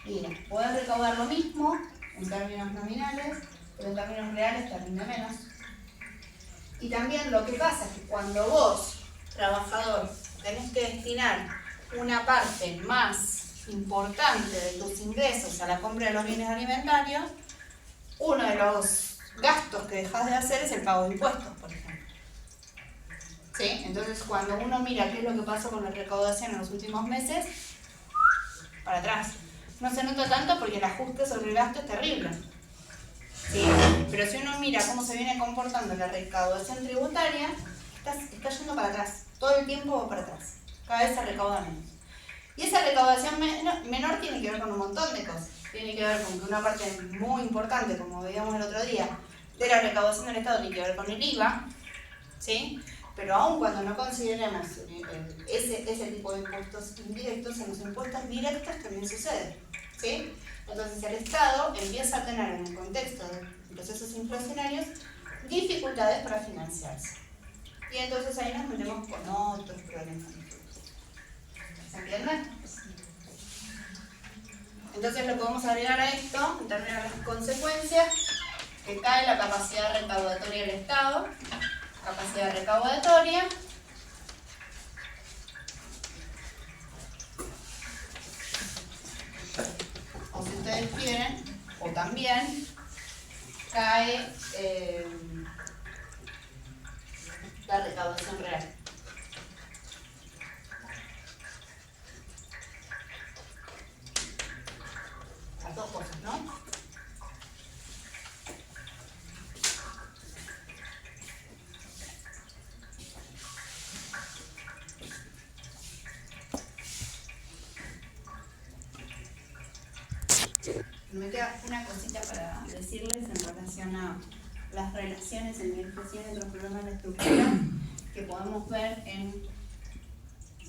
Mira, podés recaudar lo mismo en términos nominales, pero en términos reales te rinde menos. Y también lo que pasa es que cuando vos, trabajador, tenés que destinar una parte más importante de tus ingresos a la compra de los bienes alimentarios, uno de los gastos que dejas de hacer es el pago de impuestos, por ejemplo. ¿Sí? Entonces, cuando uno mira qué es lo que pasó con la recaudación en los últimos meses, para atrás. No se nota tanto porque el ajuste sobre el gasto es terrible. ¿Sí? Pero si uno mira cómo se viene comportando la recaudación tributaria, está yendo para atrás. Todo el tiempo va para atrás. Cada vez se recauda menos. Y esa recaudación menor tiene que ver con un montón de cosas. Tiene que ver con que una parte muy importante, como veíamos el otro día, de la recaudación del Estado tiene que ver con el IVA, ¿sí? Pero aun cuando no consideremos ese tipo de impuestos indirectos, en los impuestos directos también sucede, ¿sí? Entonces el Estado empieza a tener en el contexto de procesos inflacionarios dificultades para financiarse. Y entonces ahí nos metemos con otros problemas. ¿Se entiende? Entonces lo podemos agregar a esto, en términos de las consecuencias, que cae la capacidad recaudatoria del Estado, capacidad recaudatoria, o si ustedes quieren, o también cae la recaudación real. Las dos cosas, ¿no? Me queda una cosita para decirles en relación a las relaciones entre inflación y otros problemas de estructura que podemos ver en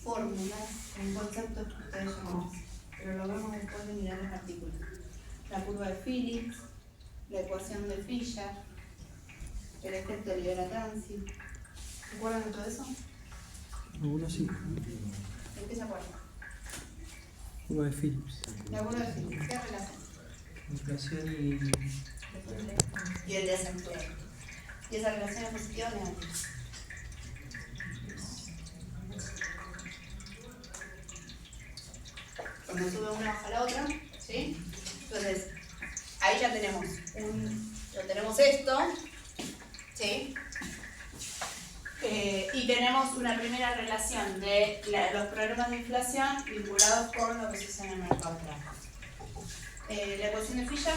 fórmulas, en conceptos que ustedes ya conocen, pero lo vemos después de mirar los artículos. La curva de Phillips, la ecuación de Fisher, el efecto Libera-Tanzi. ¿Se acuerdan de todo eso? Algunos sí. ¿De qué se acuerdan? Curva de Phillips. La curva de Phillips, ¿qué relación? Inflación Y el desempleo. ¿Y esa relación es positiva o negativa? Cuando sube una baja la otra, ¿sí? Entonces, ahí ya tenemos esto, ¿sí? Y tenemos una primera relación de los problemas de inflación vinculados con lo que sucede en el mercado de trabajo. La ecuación de Fisher,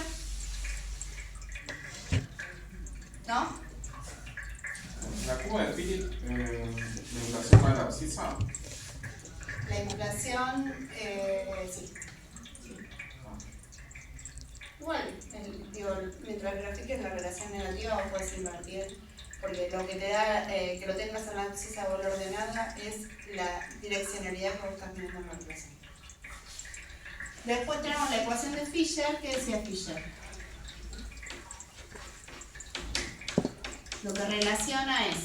¿no? La curva de Philip, la inflación va a la abscisa. La inflación, sí. Igual, mientras grafiques la relación negativa, vos podés invertir, porque lo que te da que lo tengas en la abscisa o ordenada es la direccionalidad que vos estás midiendo en la inflación. Después tenemos la ecuación de Fisher. ¿Qué decía Fisher? Lo que relaciona es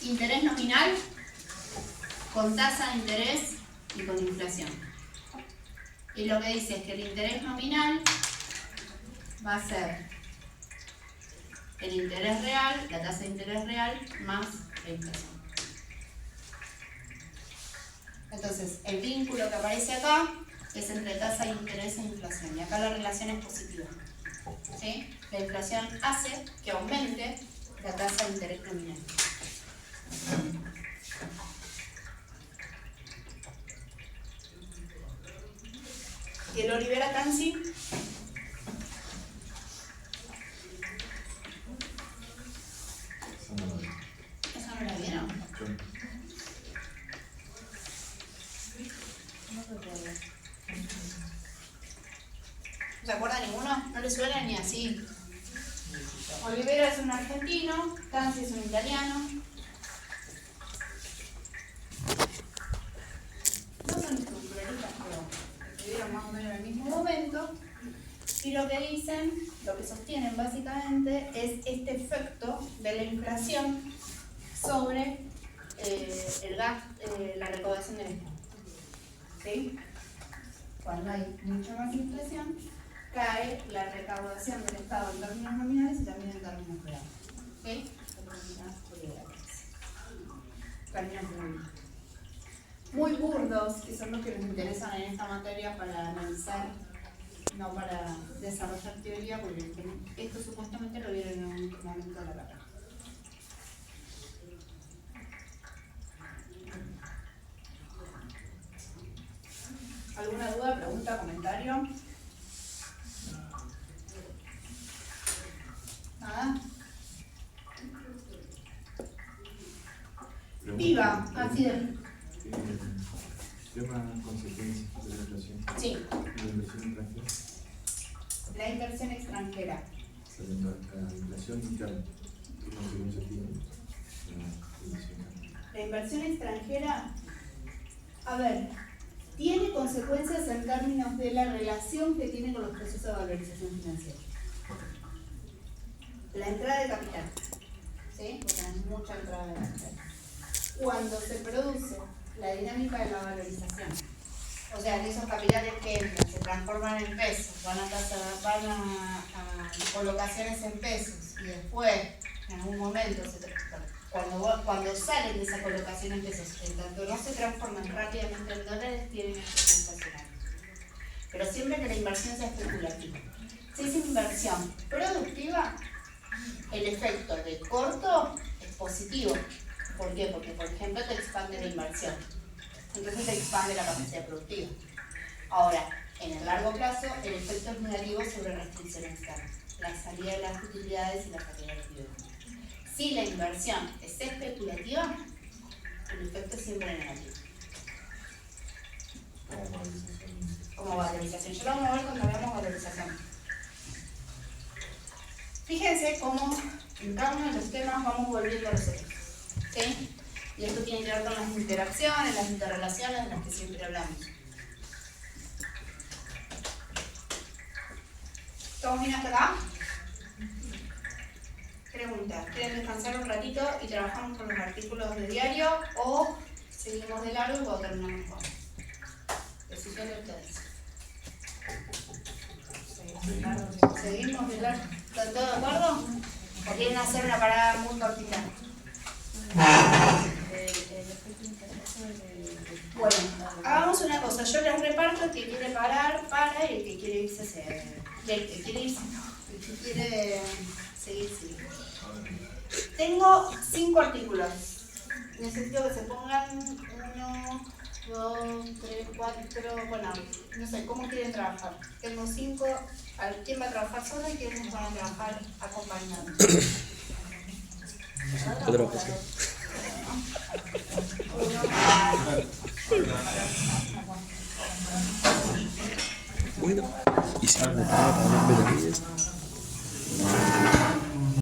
interés nominal con tasa de interés y con inflación. Y lo que dice es que el interés nominal va a ser el interés real, la tasa de interés real, más la inflación. Entonces, el vínculo que aparece acá es entre tasa de interés e inflación. Y acá la relación es positiva. ¿Sí? La inflación hace que aumente la tasa de interés nominal. ¿Y el Olivera-Tanzi? ¿Eso no la vieron? No recuerdo. ¿No se acuerda ninguno? ¿No le suena ni así? Olivera es un argentino, Tanzi es un italiano. No son estructuralistas, pero estuvieron más o menos en el mismo momento. Y lo que dicen, lo que sostienen básicamente, es este efecto de la inflación sobre el gasto, la recaudación del Estado. ¿Sí? Cuando hay mucha más inflación, cae la recaudación del Estado en términos nominales y también en términos reales. ¿Sí? Términos muy burdos, que son los que nos interesan en esta materia para analizar, no para desarrollar teoría, porque esto supuestamente lo vieron en un momento de la carrera. ¿Alguna duda, pregunta, comentario? ¿Nada? Viva, así es. ¿Tema consecuencias de la inflación? Sí. ¿La inversión extranjera? La inversión extranjera. La inflación interna, ¿qué consecuencias tiene la inversión extranjera? La inversión extranjera, a ver, tiene consecuencias en términos de la relación que tiene con los procesos de valorización financiera. La entrada de capital, ¿sí? Porque hay mucha entrada de capital. Cuando se produce la dinámica de la valorización, o sea, que esos capitales que entran se transforman en pesos, van a colocaciones en pesos y después, en algún momento, cuando salen de esa colocación en pesos, en tanto no se transforman rápidamente en dólares, tienen efectos sensacionales. Pero siempre que la inversión sea especulativa. Si es inversión productiva, el efecto de corto es positivo. ¿Por qué? Porque, por ejemplo, te expande la inversión. Entonces te expande la capacidad productiva. Ahora, en el largo plazo, el efecto es negativo sobre restricción externa, la salida de las utilidades y la salida de los dividendos. Si la inversión es especulativa, el efecto es siempre negativo. Como valorización. Yo lo vamos a ver cuando veamos valorización. Fíjense cómo en cada uno de los temas vamos volviendo a los efectos. ¿Sí? Y esto tiene que ver con las interacciones, las interrelaciones de las que siempre hablamos. ¿Todos bien hasta acá? Pregunta, ¿quieren descansar un ratito y trabajamos con los artículos de diario o seguimos de largo y luego terminamos con? Decisión de ustedes. ¿Seguimos de largo? ¿Están todos de acuerdo? ¿O quieren hacer una parada muy cortita? Bueno, hagamos una cosa, yo les reparto el que quiere parar, para, y el que quiere irse, el que quiere irse, no, el que quiere seguir, sigue. Tengo 5 artículos. Necesito que se pongan 1, 2, 3, 4, bueno, no sé, ¿cómo quieren trabajar? Tengo 5, ¿quién va a trabajar solo y quiénes van a trabajar acompañados? Otra cosa. Bueno, y si me para hablar de la vida.